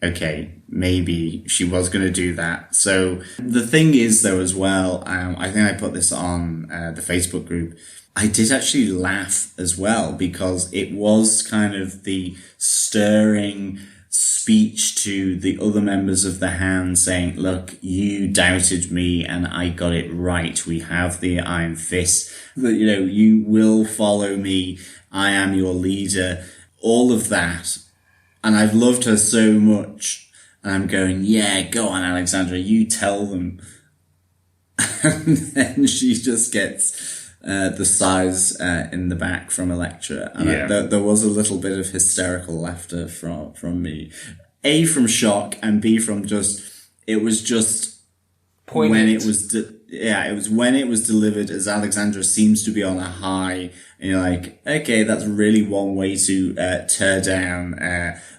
okay, maybe she was going to do that. So the thing is, though, as well, I think I put this on the Facebook group. I did actually laugh as well because it was kind of the stirring speech to the other members of the Hand saying, look, you doubted me and I got it right. We have the Iron Fist. That, you know, you will follow me. I am your leader. All of that. And I've loved her so much. And I'm going, yeah, go on, Alexandra, you tell them. And then she just gets the sighs in the back from Elektra. And there was a little bit of hysterical laughter from me. A, from shock, and B, from just, it was just poignant. When it was, it was when it was delivered as Alexandra seems to be on a high, and you're like, okay, that's really one way to tear down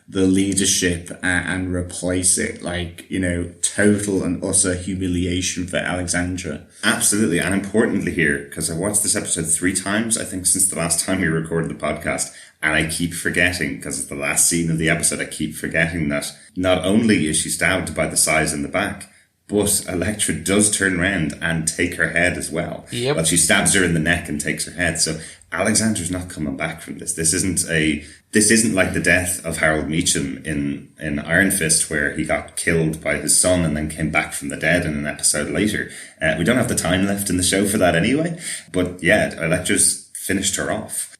the leadership and replace it. Like, you know, total and utter humiliation for Alexandra. Absolutely. And importantly here, because I watched this episode 3 times, I think, since the last time we recorded the podcast, and I keep forgetting, because it's the last scene of the episode, I keep forgetting that not only is she stabbed by the sighs in the back, but Elektra does turn around and take her head as well. Yep. Well, she stabs her in the neck and takes her head. So Alexandra's not coming back from this. This isn't like the death of Harold Meacham in Iron Fist, where he got killed by his son and then came back from the dead in an episode later. We don't have the time left in the show for that anyway. But yeah, Elektra's finished her off.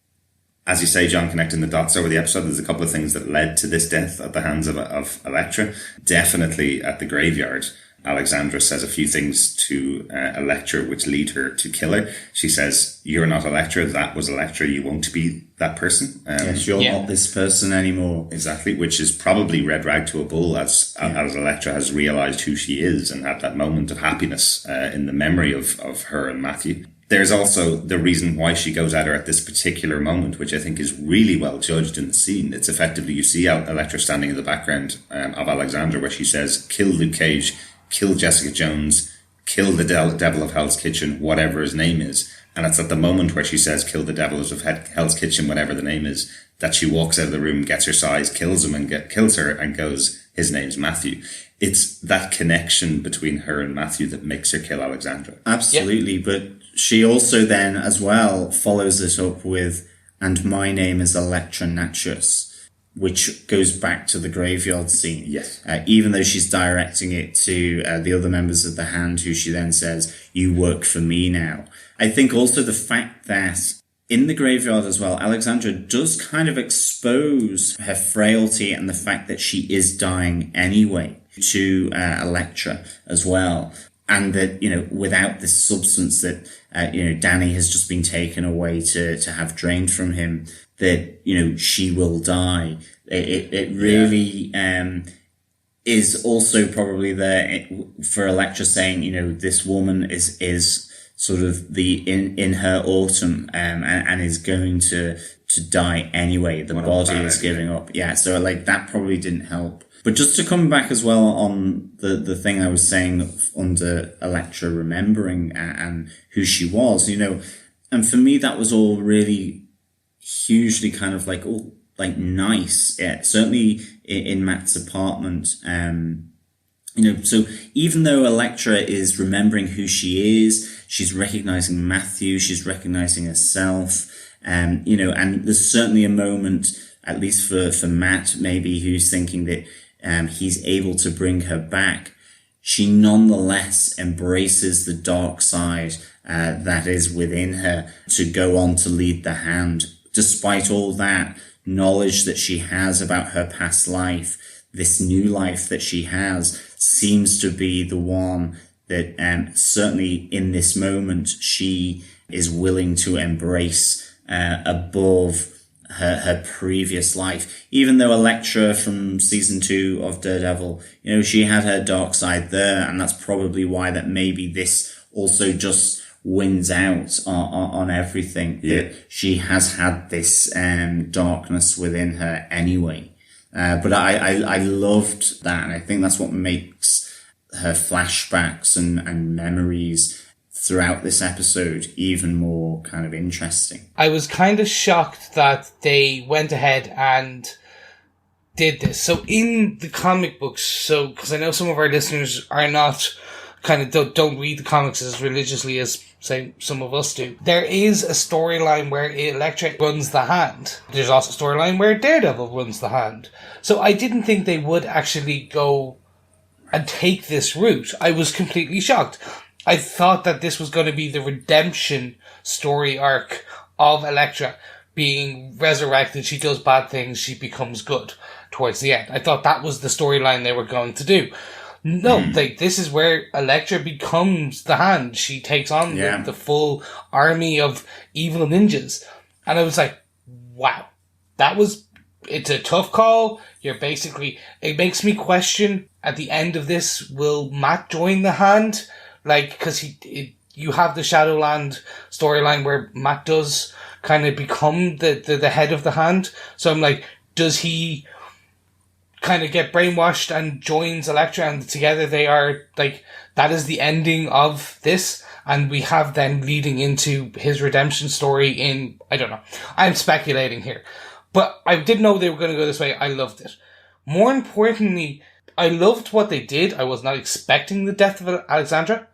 As you say, John, connecting the dots over the episode, there's a couple of things that led to this death at the hands of Elektra. Definitely at the graveyard, Alexandra says a few things to Elektra which lead her to kill her. She says, you're not Elektra, that was Elektra, you won't be that person. Yes, you're not this person anymore. Exactly, which is probably red rag to a bull as Elektra has realised who she is and had that moment of happiness in the memory of her and Matthew. There's also the reason why she goes at her at this particular moment, which I think is really well judged in the scene. It's effectively, you see Elektra standing in the background of Alexandra, where she says, kill Luke Cage, kill Jessica Jones, kill the devil of Hell's Kitchen, whatever his name is. And it's at the moment where she says, kill the devil of Hell's Kitchen, whatever the name is, that she walks out of the room, gets her size, kills him and kills her and goes, his name's Matthew. It's that connection between her and Matthew that makes her kill Alexandra. Absolutely. Yep. But she also then as well follows it up with, and my name is Elektra Natchez, which goes back to the graveyard scene. Yes. Even though she's directing it to the other members of the Hand, who she then says, you work for me now. I think also the fact that in the graveyard as well, Alexandra does kind of expose her frailty and the fact that she is dying anyway to Elektra as well. And that, you know, without this substance that, Danny has just been taken away to have drained from him, that, she will die. It really, is also probably there for Elektra saying, this woman is sort of in her autumn, and is going to die anyway. The body is giving up. Yeah. So that probably didn't help. But just to come back as well on the thing I was saying under Elektra remembering and who she was, and for me that was all really hugely kind of nice. Yeah, certainly in Matt's apartment. So even though Elektra is remembering who she is, she's recognizing Matthew, she's recognizing herself, and there's certainly a moment, at least for Matt, maybe, who's thinking that he's able to bring her back. She nonetheless embraces the dark side that is within her to go on to lead the Hand. Despite all that knowledge that she has about her past life, this new life that she has seems to be the one that certainly in this moment she is willing to embrace above her previous life. Even though Elektra from season 2 of Daredevil, she had her dark side there, and that's probably why that maybe this also just wins out on everything. Yeah. That she has had this darkness within her anyway. But I loved that, and I think that's what makes her flashbacks and memories throughout this episode even more kind of interesting. I was kind of shocked that they went ahead and did this. So in the comic books, because I know some of our listeners are not don't read the comics as religiously as, say, some of us do. There is a storyline where Elektra runs the Hand. There's also a storyline where Daredevil runs the Hand. So I didn't think they would actually go and take this route. I was completely shocked. I thought that this was going to be the redemption story arc of Elektra being resurrected. She does bad things, she becomes good towards the end. I thought that was the storyline they were going to do. No, this is where Elektra becomes the Hand. She takes on the full army of evil ninjas. And I was like, wow, it's a tough call. It makes me question at the end of this, will Matt join the Hand? Because you have the Shadowland storyline where Matt does kind of become the head of the Hand. So I'm like, does he kind of get brainwashed and joins Elektra, and together they are that is the ending of this, and we have then leading into his redemption story in, I don't know, I'm speculating here, but I didn't know they were going to go this way. I loved it. More importantly, I loved what they did. I was not expecting the death of Alexandra.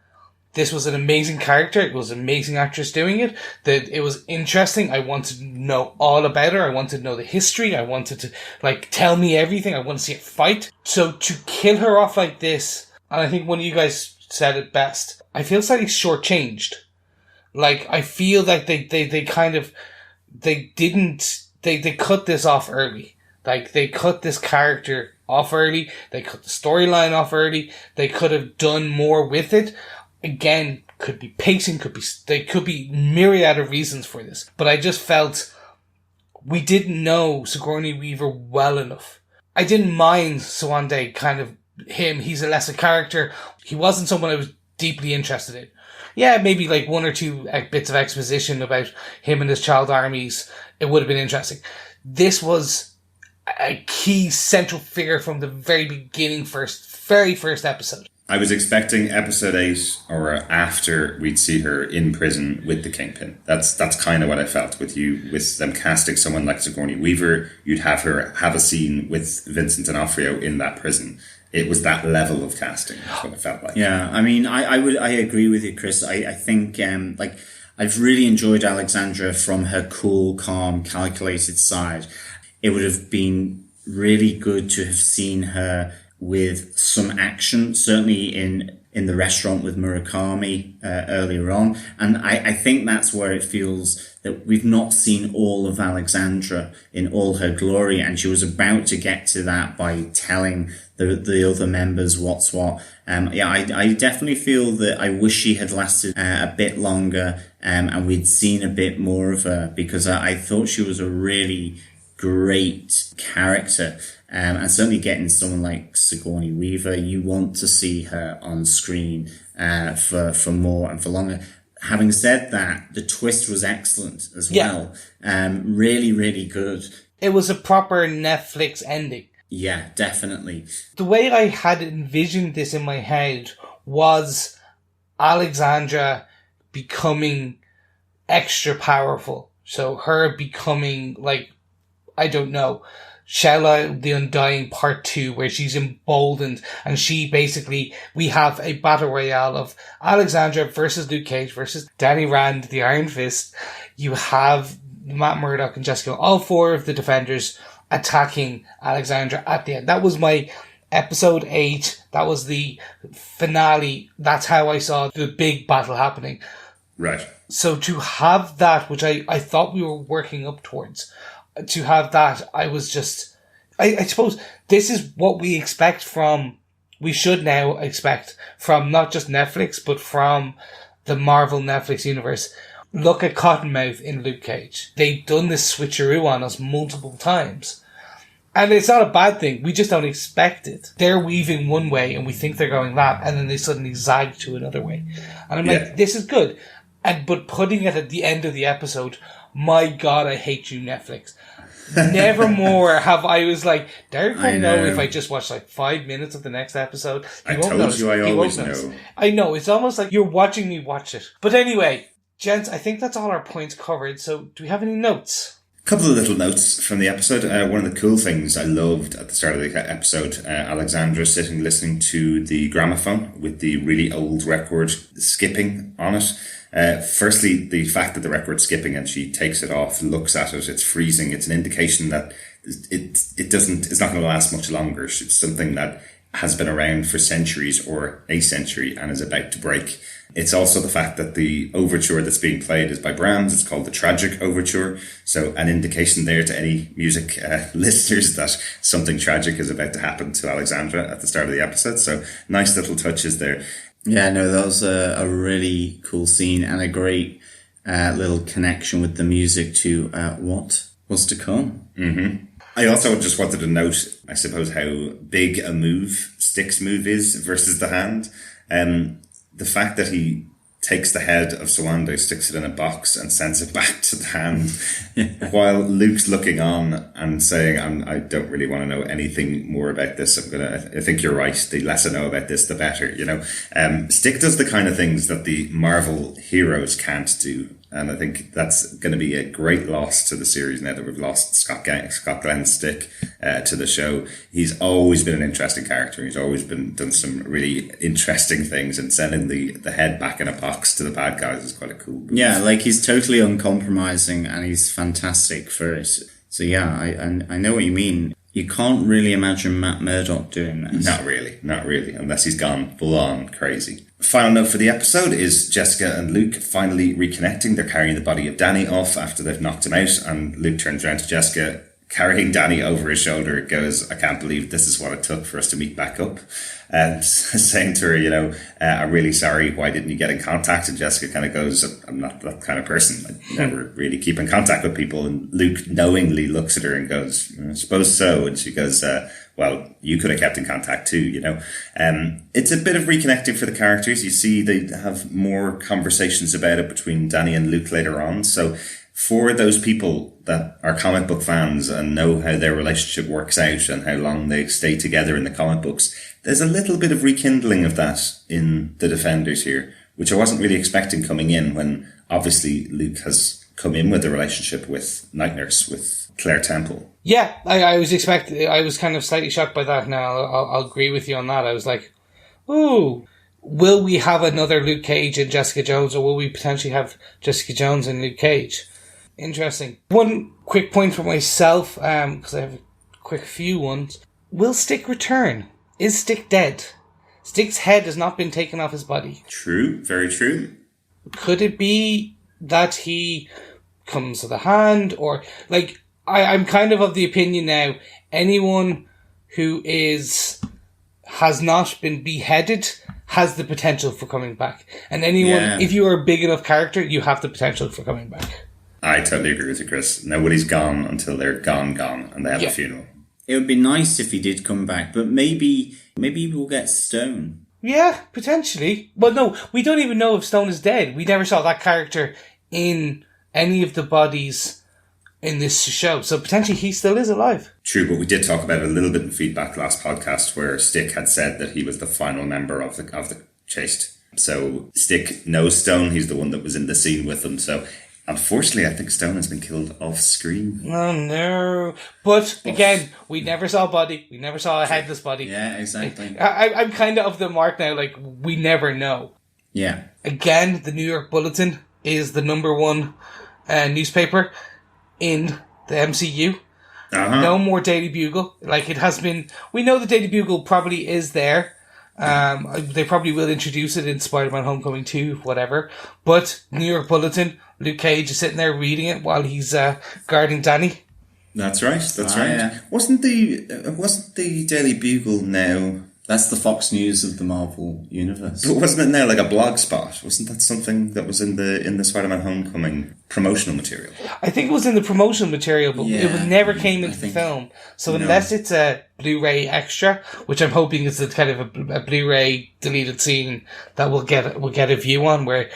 This was an amazing character. It was an amazing actress doing it. It was interesting. I wanted to know all about her. I wanted to know the history. I wanted to, tell me everything. I want to see it fight. So to kill her off like this, and I think one of you guys said it best, I feel slightly shortchanged. I feel like they cut this off early. They cut this character off early. They cut the storyline off early. They could have done more with it. Again, could be pacing, could be myriad of reasons for this. But I just felt we didn't know Sigourney Weaver well enough. I didn't mind Sawande, kind of him. He's a lesser character. He wasn't someone I was deeply interested in. Yeah, maybe one or two bits of exposition about him and his child armies. It would have been interesting. This was a key central figure from the very beginning, very first episode. I was expecting episode 8 or after we'd see her in prison with the Kingpin. That's kind of what I felt with them casting someone like Sigourney Weaver. You'd have her have a scene with Vincent D'Onofrio in that prison. It was that level of casting. That's what it felt like. Yeah, I mean, I agree with you, Chris. I think I've really enjoyed Alexandra from her cool, calm, calculated side. It would have been really good to have seen her with some action, certainly in the restaurant with Murakami earlier on. And I think that's where it feels that we've not seen all of Alexandra in all her glory, and she was about to get to that by telling the other members what's what. I definitely feel that I wish she had lasted a bit longer, and we'd seen a bit more of her, because I thought she was a really great character. And certainly getting someone like Sigourney Weaver, you want to see her on screen for more and for longer. Having said that, the twist was excellent as well. Really, really good. It was a proper Netflix ending. Yeah, definitely. The way I had envisioned this in my head was Alexandra becoming extra powerful. So her becoming I don't know, Shella the Undying Part 2, where she's emboldened, and we have a battle royale of Alexandra versus Luke Cage versus Danny Rand, the Iron Fist. You have Matt Murdock and Jessica, all four of the Defenders attacking Alexandra at the end. That was my episode 8. That was the finale. That's how I saw the big battle happening. Right. So to have that, which I thought we were working up towards, to have that, I was just, I suppose this is what we should now expect from not just Netflix, but from the Marvel Netflix universe. Look at Cottonmouth in Luke Cage. They've done this switcheroo on us multiple times. And it's not a bad thing. We just don't expect it. They're weaving one way and we think they're going that, and then they suddenly zag to another way. And I'm like, this is good. but putting it at the end of the episode, my God, I hate you, Netflix. Never more have I was like, Derek won't know if I just watch like 5 minutes of the next episode. I told you I always know. I know, it's almost like you're watching me watch it. But anyway, gents, I think that's all our points covered. So do we have any notes? Couple of little notes from the episode. One of the cool things I loved at the start of the episode, Alexandra sitting listening to the gramophone with the really old record skipping on it. Firstly, the fact that the record's skipping and she takes it off, looks at it, it's freezing. It's an indication that it's not going to last much longer. It's something that has been around for centuries or a century and is about to break. It's also the fact that the overture that's being played is by Brahms. It's called the Tragic Overture. So an indication there to any music listeners that something tragic is about to happen to Alexandra at the start of the episode. So nice little touches there. Yeah, no, that was a really cool scene and a great little connection with the music to what was to come. Mm-hmm. I also just wanted to note, I suppose, how big a move Stick's move is versus the hand. The fact that he takes the head of Sawando, sticks it in a box and sends it back to the hand while Luke's looking on and saying, I don't really want to know anything more about this. I think you're right. The less I know about this, the better, you know. Stick does the kind of things that the Marvel heroes can't do. And I think that's going to be a great loss to the series now that we've lost Scott Glenn's Stick to the show. He's always been an interesting character. He's always done some really interesting things, and sending the head back in a box to the bad guys is quite a cool move. Yeah, like he's totally uncompromising and he's fantastic for it. So yeah, I know what you mean. You can't really imagine Matt Murdock doing this. Not really, unless he's gone full on crazy. Final note for the episode is Jessica and Luke finally reconnecting. They're carrying the body of Danny off after they've knocked him out, and Luke turns around to Jessica, carrying Danny over his shoulder, goes, I can't believe this is what it took for us to meet back up. And saying to her, I'm really sorry, why didn't you get in contact? And Jessica kind of goes, I'm not that kind of person. I never really keep in contact with people. And Luke knowingly looks at her and goes, I suppose so. And she goes, well, you could have kept in contact too, It's a bit of reconnecting for the characters. You see they have more conversations about it between Danny and Luke later on. So for those people that are comic book fans and know how their relationship works out and how long they stay together in the comic books, there's a little bit of rekindling of that in the Defenders here, which I wasn't really expecting coming in when obviously Luke has come in with a relationship with Night Nurse, with Claire Temple. Yeah, I was kind of slightly shocked by that now. I'll agree with you on that. I was like, ooh, will we have another Luke Cage and Jessica Jones, or will we potentially have Jessica Jones and Luke Cage? Interesting. One quick point for myself, because I have a quick few ones. Will Stick return? Is Stick dead? Stick's head has not been taken off his body. True, very true. Could it be that he comes to the hand, or like I'm kind of the opinion now, anyone who has not been beheaded has the potential for coming back. And anyone, if you are a big enough character, you have the potential for coming back. I totally agree with you, Chris. Nobody's gone until they're gone, and they have a funeral. It would be nice if he did come back, but maybe we'll get Stone. Yeah, potentially. Well, no, we don't even know if Stone is dead. We never saw that character in any of the bodies in this show, so potentially he still is alive. True, but we did talk about it a little bit in feedback last podcast, where Stick had said that he was the final member of the Chaste. So Stick knows Stone. He's the one that was in the scene with them. So unfortunately, I think Stone has been killed off screen. Oh no! But again, we never saw a body. We never saw a headless body. Yeah, exactly. I'm kind of the mark now. Like, we never know. Yeah. Again, the New York Bulletin is the #1 newspaper in the MCU. Uh-huh. No more Daily Bugle. Like, it has been. We know the Daily Bugle probably is there. They probably will introduce it in Spider-Man Homecoming 2, whatever. But New York Bulletin, Luke Cage is sitting there reading it while he's guarding Danny. That's right. Right. Yeah. Wasn't the Daily Bugle now? That's the Fox News of the Marvel universe. But wasn't it now like a blog spot? Wasn't that something that was in the Spider-Man Homecoming promotional material? I think it was in the promotional material, but it never came into the film. So unless it's a Blu-ray extra, which I'm hoping is a kind of a Blu-ray deleted scene that we'll get a view on, where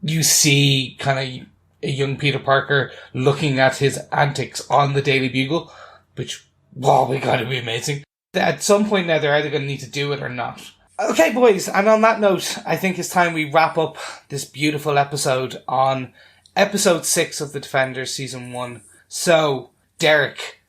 you see kind of a young Peter Parker looking at his antics on the Daily Bugle, which, wow, we gotta be amazing. At some point now, they're either going to need to do it or not. Okay, boys, and on that note, I think it's time we wrap up this beautiful episode on episode 6 of The Defenders Season 1. So, Derek,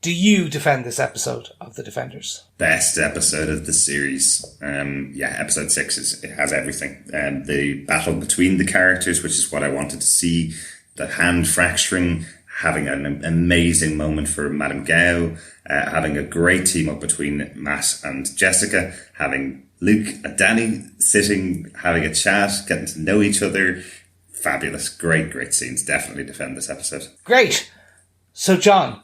do you defend this episode of The Defenders? Best episode of the series. Episode 6 it has everything. The battle between the characters, which is what I wanted to see. The hand fracturing, having an amazing moment for Madame Gao, having a great team up between Matt and Jessica, having Luke and Danny sitting, having a chat, getting to know each other. Fabulous. Great scenes. Definitely defend this episode. Great. So, John,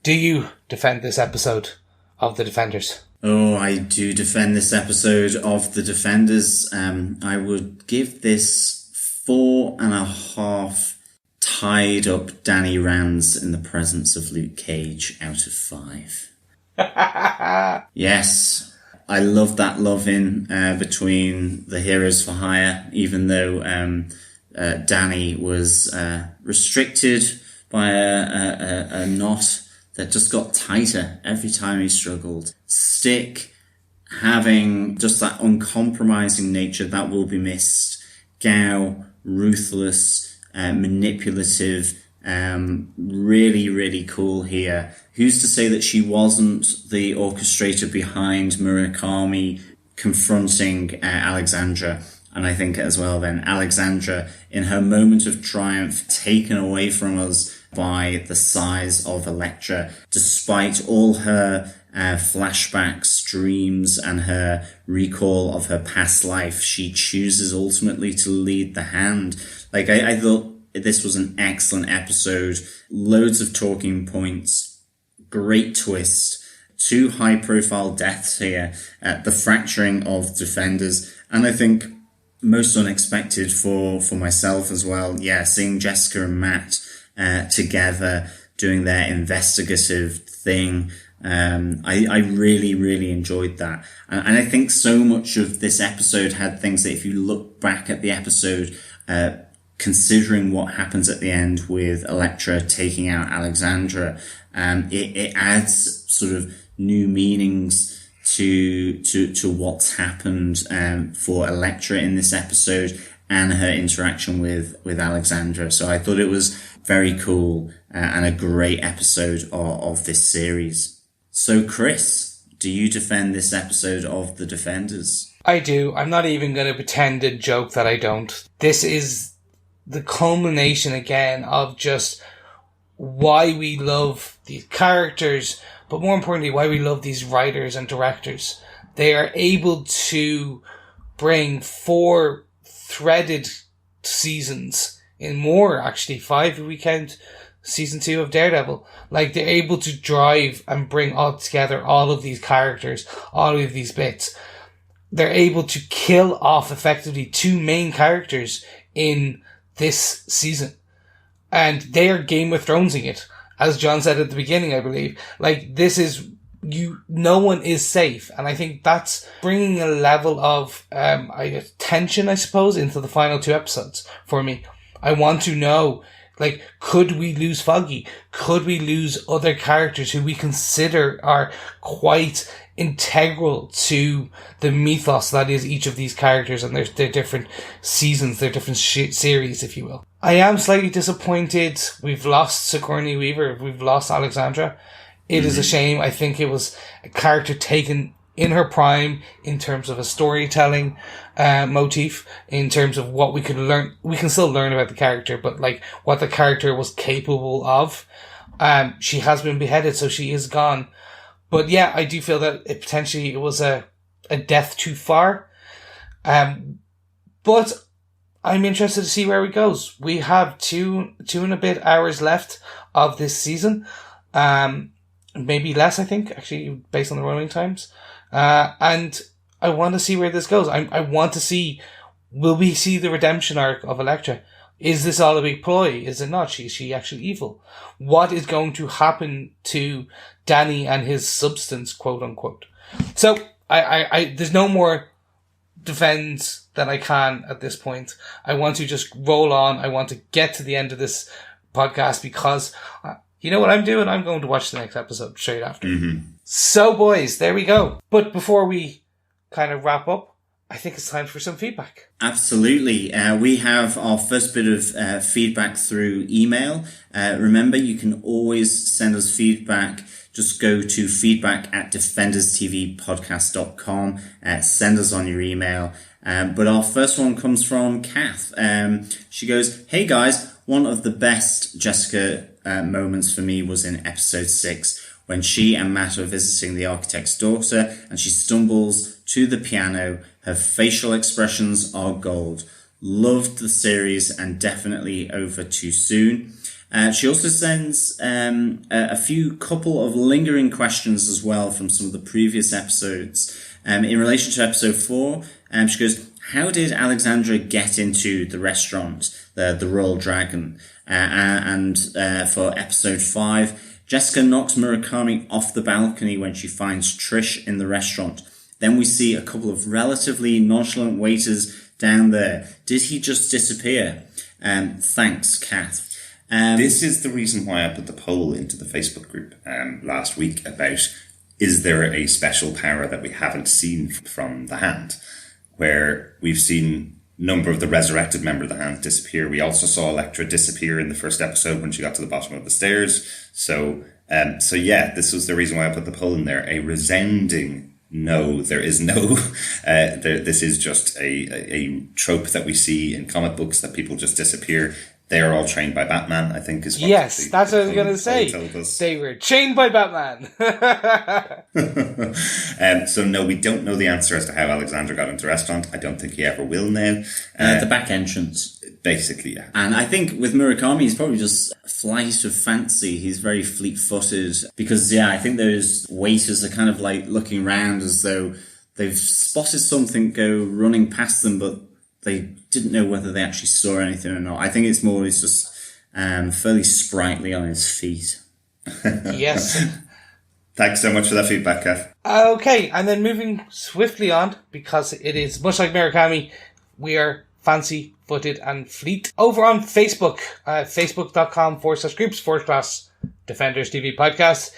do you defend this episode of The Defenders? Oh, I do defend this episode of The Defenders. I would give this 4.5 tied up Danny Rands in the presence of Luke Cage out of 5. Yes, I love that love-in between the heroes for hire, even though Danny was restricted by a knot that just got tighter every time he struggled. Stick having just that uncompromising nature that will be missed. Gao, ruthless, manipulative, really cool here. Who's to say that she wasn't the orchestrator behind Murakami confronting Alexandra? And I think as well then, Alexandra, in her moment of triumph, taken away from us by the size of Elektra, despite all her flashbacks, dreams, and her recall of her past life, she chooses ultimately to lead the hand. Like, I thought this was an excellent episode. Loads of talking points. Great twist. 2 high-profile deaths here. The fracturing of Defenders. And I think most unexpected for myself as well. Yeah, seeing Jessica and Matt together doing their investigative thing. I really enjoyed that. And I think so much of this episode had things that if you look back at the episode, considering what happens at the end with Elektra taking out Alexandra, it adds sort of new meanings to what's happened for Elektra in this episode and her interaction with Alexandra. So I thought it was very cool and a great episode of this series. So Chris, do you defend this episode of The Defenders? I do. I'm not even going to pretend and joke that I don't. This is the culmination again of just why we love these characters, but more importantly, why we love these writers and directors. They are able to bring 4 threaded seasons, in more actually, 5 if we count season 2 of Daredevil. Like, they're able to drive and bring all together all of these characters, all of these bits. They're able to kill off effectively 2 main characters in this season. And they are Game of Thronesing it. As John said at the beginning, I believe. Like, this is, no one is safe. And I think that's bringing a level of tension, I suppose, into the final 2 episodes for me. I want to know, like, could we lose Foggy? Could we lose other characters who we consider are quite integral to the mythos that is each of these characters and their different seasons, their different series, if you will. I am slightly disappointed we've lost Sigourney Weaver, we've lost Alexandra. It is a shame. I think it was a character taken in her prime in terms of a storytelling motif, in terms of what we could learn. We can still learn about the character, but like what the character was capable of. She has been beheaded, so she is gone. But yeah, I do feel that it was a death too far. But I'm interested to see where it goes. We have two and a bit hours left of this season. Maybe less, I think, actually, based on the rolling times. And I want to see where this goes. I want to see, will we see the redemption arc of Elektra? Is this all a big ploy? Is it not? Is she actually evil? What is going to happen to Danny and his substance, quote unquote? So, I there's no more defends than I can at this point. I want to just roll on. I want to get to the end of this podcast because you know what I'm doing? I'm going to watch the next episode straight after. Mm-hmm. So, boys, there we go. But before we kind of wrap up, I think it's time for some feedback. Absolutely. We have our first bit of feedback through email. Remember, you can always send us feedback. Just go to feedback@defenderstvpodcast.com. Send us on your email. But our first one comes from Kath. She goes, "Hey guys, one of the best Jessica moments for me was in episode 6 when she and Matt are visiting the architect's daughter and she stumbles to the piano. Her facial expressions are gold. Loved the series and definitely over too soon." She also sends a few couple of lingering questions as well from some of the previous episodes. In relation to episode 4, she goes, "How did Alexandra get into the restaurant, the Royal Dragon?" And for episode 5, Jessica knocks Murakami off the balcony when she finds Trish in the restaurant. Then we see a couple of relatively nonchalant waiters down there. Did he just disappear? Thanks, Kath. This is the reason why I put the poll into the Facebook group last week about, is there a special power that we haven't seen from the Hand? Where we've seen a number of the resurrected member of the Hand disappear. We also saw Elektra disappear in the first episode when she got to the bottom of the stairs. So yeah, this was the reason why I put the poll in there. A resounding no, there is no. This is just a trope that we see in comic books, that people just disappear. They are all trained by Batman, I think is what. Yes, that's what I was going to say. They were trained by Batman. So no, we don't know the answer as to how Alexander got into the restaurant. I don't think he ever will now. The back entrance. Basically, yeah. And I think with Murakami, he's probably just flight of fancy. He's very fleet-footed because, yeah, I think those waiters are kind of like looking around as though they've spotted something go running past them, but they didn't know whether they actually saw anything or not. I think it's more he's just fairly sprightly on his feet. Yes. Thanks so much for that feedback, Kev. Okay, and then moving swiftly on, because it is much like Murakami, we are fancy-footed and fleet. Over on Facebook, facebook.com/groups/Defenders TV Podcast.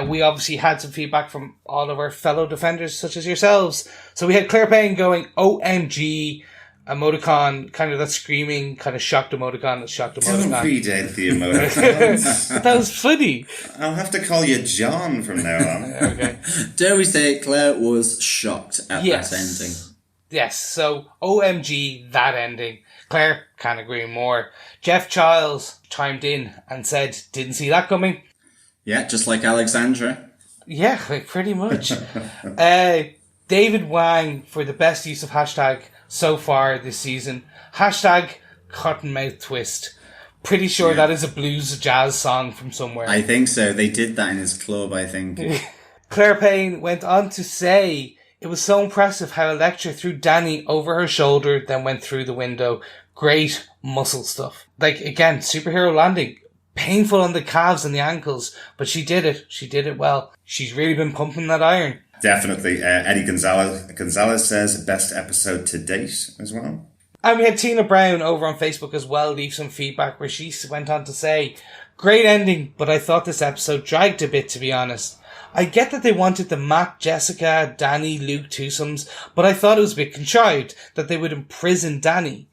We obviously had some feedback from all of our fellow Defenders, such as yourselves. So we had Claire Payne going, OMG, emoticon, kind of that screaming, kind of shocked emoticon that shocked emoticon. Don't read out the emoticons. That was funny. I'll have to call you John from now on. Okay. Dare we say Claire was shocked at that ending? Yes, so OMG, that ending. Claire, can't agree more. Jeff Childs chimed in and said, didn't see that coming. Yeah, just like Alexandra. Yeah, like pretty much. David Wang for the best use of hashtag so far this season. Hashtag Cottonmouth Twist. Pretty sure that is a blues jazz song from somewhere. I think so. They did that in his club, I think. Claire Payne went on to say, it was so impressive how Elektra threw Danny over her shoulder, then went through the window. Great muscle stuff. Like, again, superhero landing. Painful on the calves and the ankles, but she did it. She did it well. She's really been pumping that iron. Definitely. Eddie Gonzalez says best episode to date as well. And we had Tina Brown over on Facebook as well leave some feedback where she went on to say, great ending, but I thought this episode dragged a bit, to be honest. I get that they wanted the Matt, Jessica, Danny, Luke twosomes, but I thought it was a bit contrived that they would imprison Danny.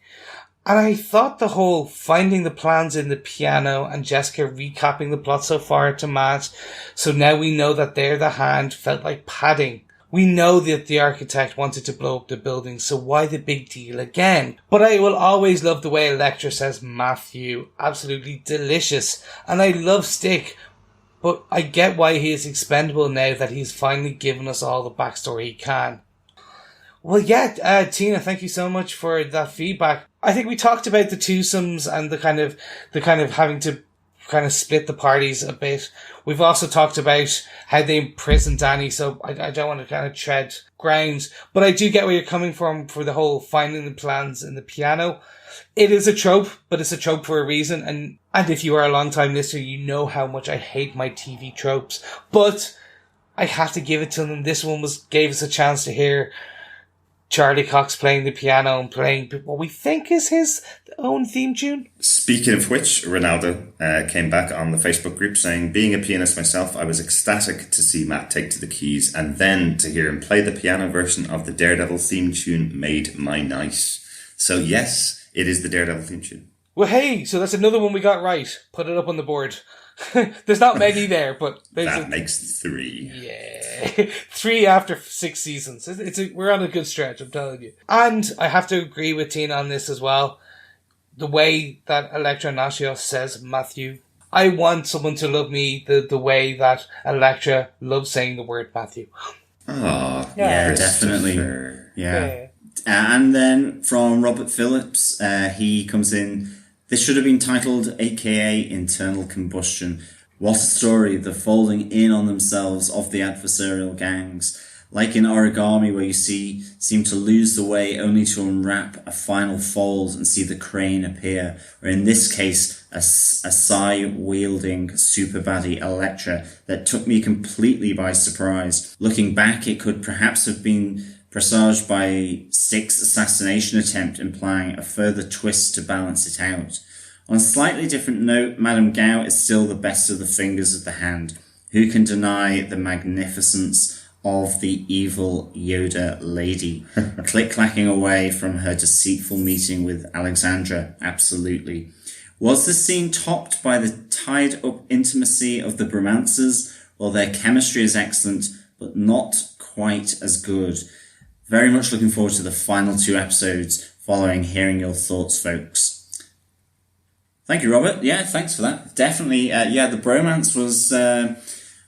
And I thought the whole finding the plans in the piano and Jessica recapping the plot so far to Matt, so now we know that they're the Hand, felt like padding. We know that the architect wanted to blow up the building, so why the big deal again? But I will always love the way Elektra says Matthew. Absolutely delicious. And I love Stick. But I get why he is expendable now that he's finally given us all the backstory he can. Well, yeah, Tina, thank you so much for that feedback. I think we talked about the twosomes and the kind of having to kind of split the parties a bit. We've also talked about how they imprisoned Danny, so I don't want to kind of tread grounds. But I do get where you're coming from for the whole finding the plans in the piano. It is a trope, but it's a trope for a reason. And if you are a long-time listener, you know how much I hate my TV tropes. But I have to give it to them. This one gave us a chance to hear Charlie Cox playing the piano and playing what we think is his own theme tune. Speaking of which, Ronaldo came back on the Facebook group saying, being a pianist myself, I was ecstatic to see Matt take to the keys and then to hear him play the piano version of the Daredevil theme tune made my night. So yes, it is the Daredevil theme tune. Well, hey, so that's another one we got right. Put it up on the board. There's not many there, but... That makes 3. Yeah. 3 after 6 seasons. We're on a good stretch, I'm telling you. And I have to agree with Tina on this as well. The way that Elektra Nachios says Matthew. I want someone to love me the way that Elektra loves saying the word Matthew. Oh, yeah, definitely. Yeah. And then from Robert Phillips, he comes in... This should have been titled AKA Internal Combustion. What a story, the folding in on themselves of the adversarial gangs. Like in Origami, where you seem to lose the way only to unwrap a final fold and see the crane appear. Or in this case, a Psy-wielding super baddie Elektra that took me completely by surprise. Looking back, it could perhaps have been presaged by a 6 assassination attempt, implying a further twist to balance it out. On a slightly different note, Madame Gao is still the best of the fingers of the hand. Who can deny the magnificence of the evil Yoda lady? Click-clacking away from her deceitful meeting with Alexandra, absolutely. Was this scene topped by the tied-up intimacy of the bromancers? Well, their chemistry is excellent, but not quite as good. Very much looking forward to the final 2 episodes following, hearing your thoughts, folks. Thank you, Robert. Yeah, thanks for that. Definitely, the bromance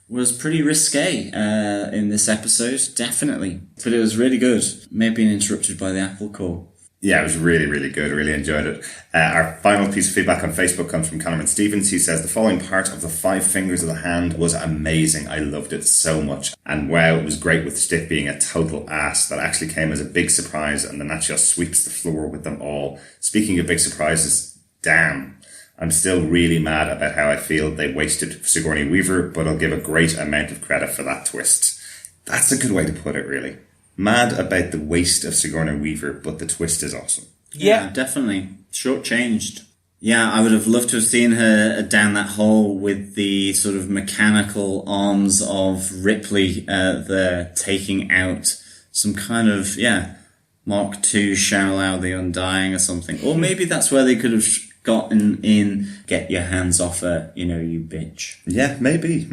was pretty risque in this episode, definitely. But it was really good. May have been interrupted by the Apple call. Yeah, it was really, really good. I really enjoyed it. Our final piece of feedback on Facebook comes from Connorman Stevens. He says, the following part of the 5 fingers of the hand was amazing. I loved it so much. And wow, it was great with Stick being a total ass. That actually came as a big surprise, and the Nacho sweeps the floor with them all. Speaking of big surprises, damn. I'm still really mad about how I feel they wasted Sigourney Weaver, but I'll give a great amount of credit for that twist. That's a good way to put it, really. Mad about the waste of Sigourney Weaver, but the twist is awesome. Yeah, definitely. Shortchanged. Yeah, I would have loved to have seen her down that hole with the sort of mechanical arms of Ripley there taking out some kind of, Mark II Shao Lao the Undying or something. Or maybe that's where they could have gotten in, get your hands off her, you bitch. Yeah, maybe.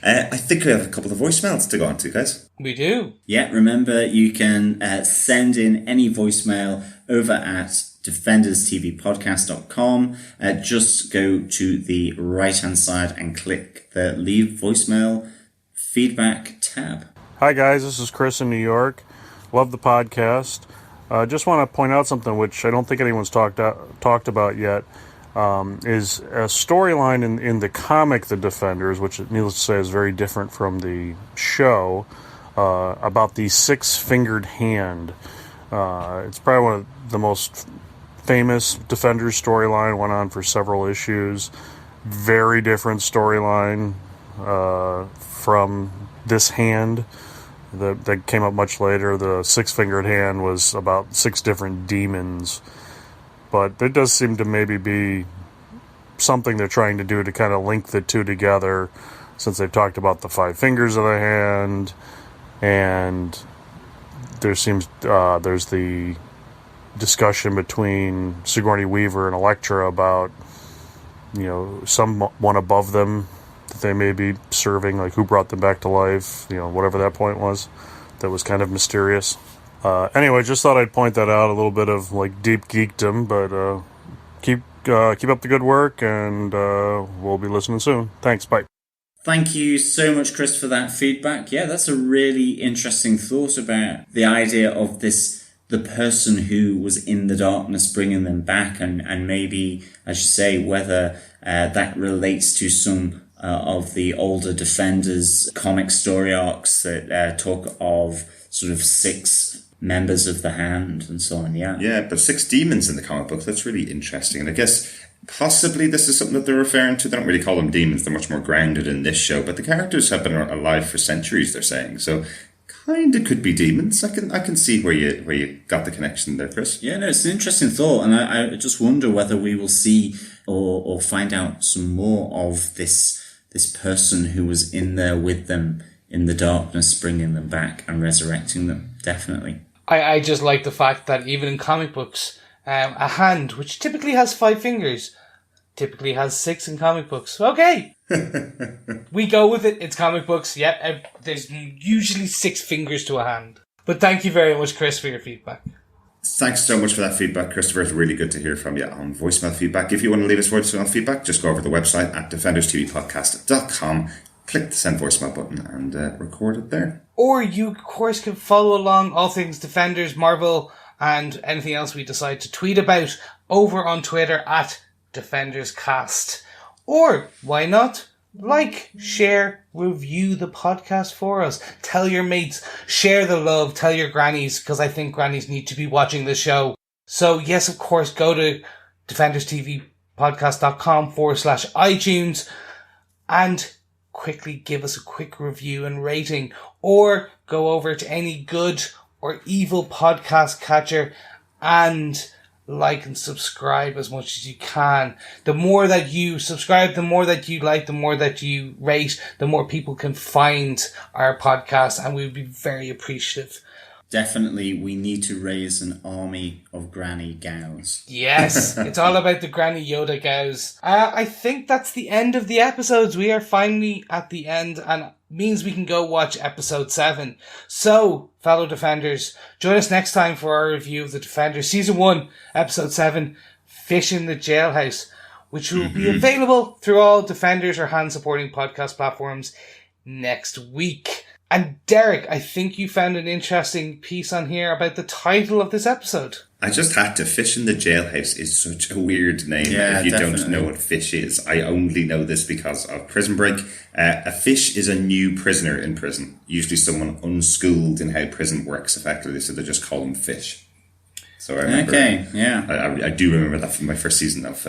I think we have a couple of voicemails to go on to, guys. We do. Yeah, remember you can send in any voicemail over at defenderstvpodcast.com. Just go to the right-hand side and click the Leave Voicemail Feedback tab. Hi, guys. This is Chris in New York. Love the podcast. Just want to point out something which I don't think anyone's talked about yet, is a storyline in the comic The Defenders, which needless to say is very different from the show, about the 6-fingered hand. It's probably one of the most famous Defenders storyline, went on for several issues. Very different storyline from this hand. That came up much later. The 6-fingered hand was about 6 different demons. But there does seem to maybe be something they're trying to do to kind of link the two together, since they've talked about the 5 fingers of the hand, and there's the discussion between Sigourney Weaver and Elektra about, someone above them that they may be serving, like who brought them back to life, whatever that point was, that was kind of mysterious. Anyway, just thought I'd point that out, a little bit of deep geekdom, but keep up the good work, and we'll be listening soon. Thanks, bye. Thank you so much, Chris, for that feedback. Yeah, that's a really interesting thought about the idea of the person who was in the darkness bringing them back, and maybe, as you say, whether that relates to some of the older Defenders comic story arcs that talk of sort of 6 members of the hand and so on. Yeah, but 6 demons in the comic book, that's really interesting. And I guess possibly this is something that they're referring to. They don't really call them demons, they're much more grounded in this show, but the characters have been alive for centuries, they're saying. So kind of could be demons. I can see where you got the connection there, Chris. Yeah, no, it's an interesting thought, and I just wonder whether we will see or find out some more of this person who was in there with them in the darkness, bringing them back and resurrecting them. Definitely. I just like the fact that even in comic books, a hand, which typically has 5 fingers, typically has 6 in comic books. Okay. We go with it. It's comic books. Yeah, there's usually 6 fingers to a hand. But thank you very much, Chris, for your feedback. Thanks so much for that feedback, Christopher. It's really good to hear from you on voicemail feedback. If you want to leave us voicemail feedback, just go over to the website at defenderstvpodcast.com, click the send voicemail button and record it there. Or you, of course, can follow along all things Defenders, Marvel, and anything else we decide to tweet about over on Twitter at DefendersCast. Or, why not, like, share, review the podcast for us. Tell your mates, share the love, tell your grannies, because I think grannies need to be watching the show. So, yes, of course, go to defenderstvpodcast.com/iTunes and quickly give us a quick review and rating, or go over to any good or evil podcast catcher and like and subscribe as much as you can. The more that you subscribe, the more that you like, the more that you rate, the more people can find our podcast, and we would be very appreciative. Definitely, we need to raise an army of granny gals. Yes, it's all about the Granny Yoda gals. I think that's the end of the episodes. We are finally at the end, and means we can go watch episode 7. So, fellow Defenders, join us next time for our review of The Defenders Season 1, Episode 7, Fish in the Jailhouse, which will be available through all Defenders or hand-supporting podcast platforms next week. And Derek, I think you found an interesting piece on here about the title of this episode. I just had to. Fish in the Jailhouse is such a weird name if you don't know what fish is. I only know this because of Prison Break. A fish is a new prisoner in prison. Usually someone unschooled in how prison works effectively, so they just call them fish. So I remember. Okay, yeah. I do remember that from my first season of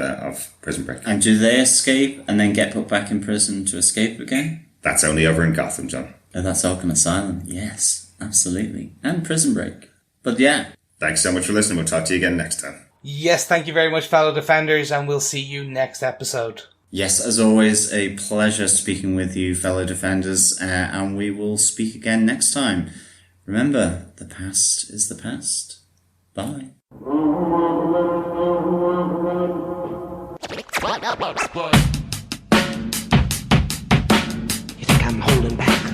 Prison Break. And do they escape and then get put back in prison to escape again? That's only over in Gotham, John. Oh, that's Arkham Asylum. Yes, absolutely. And Prison Break. But yeah. Thanks so much for listening. We'll talk to you again next time. Yes, thank you very much, fellow Defenders, and we'll see you next episode. Yes, as always, a pleasure speaking with you, fellow Defenders, and we will speak again next time. Remember, the past is the past. Bye. You think I'm holding back?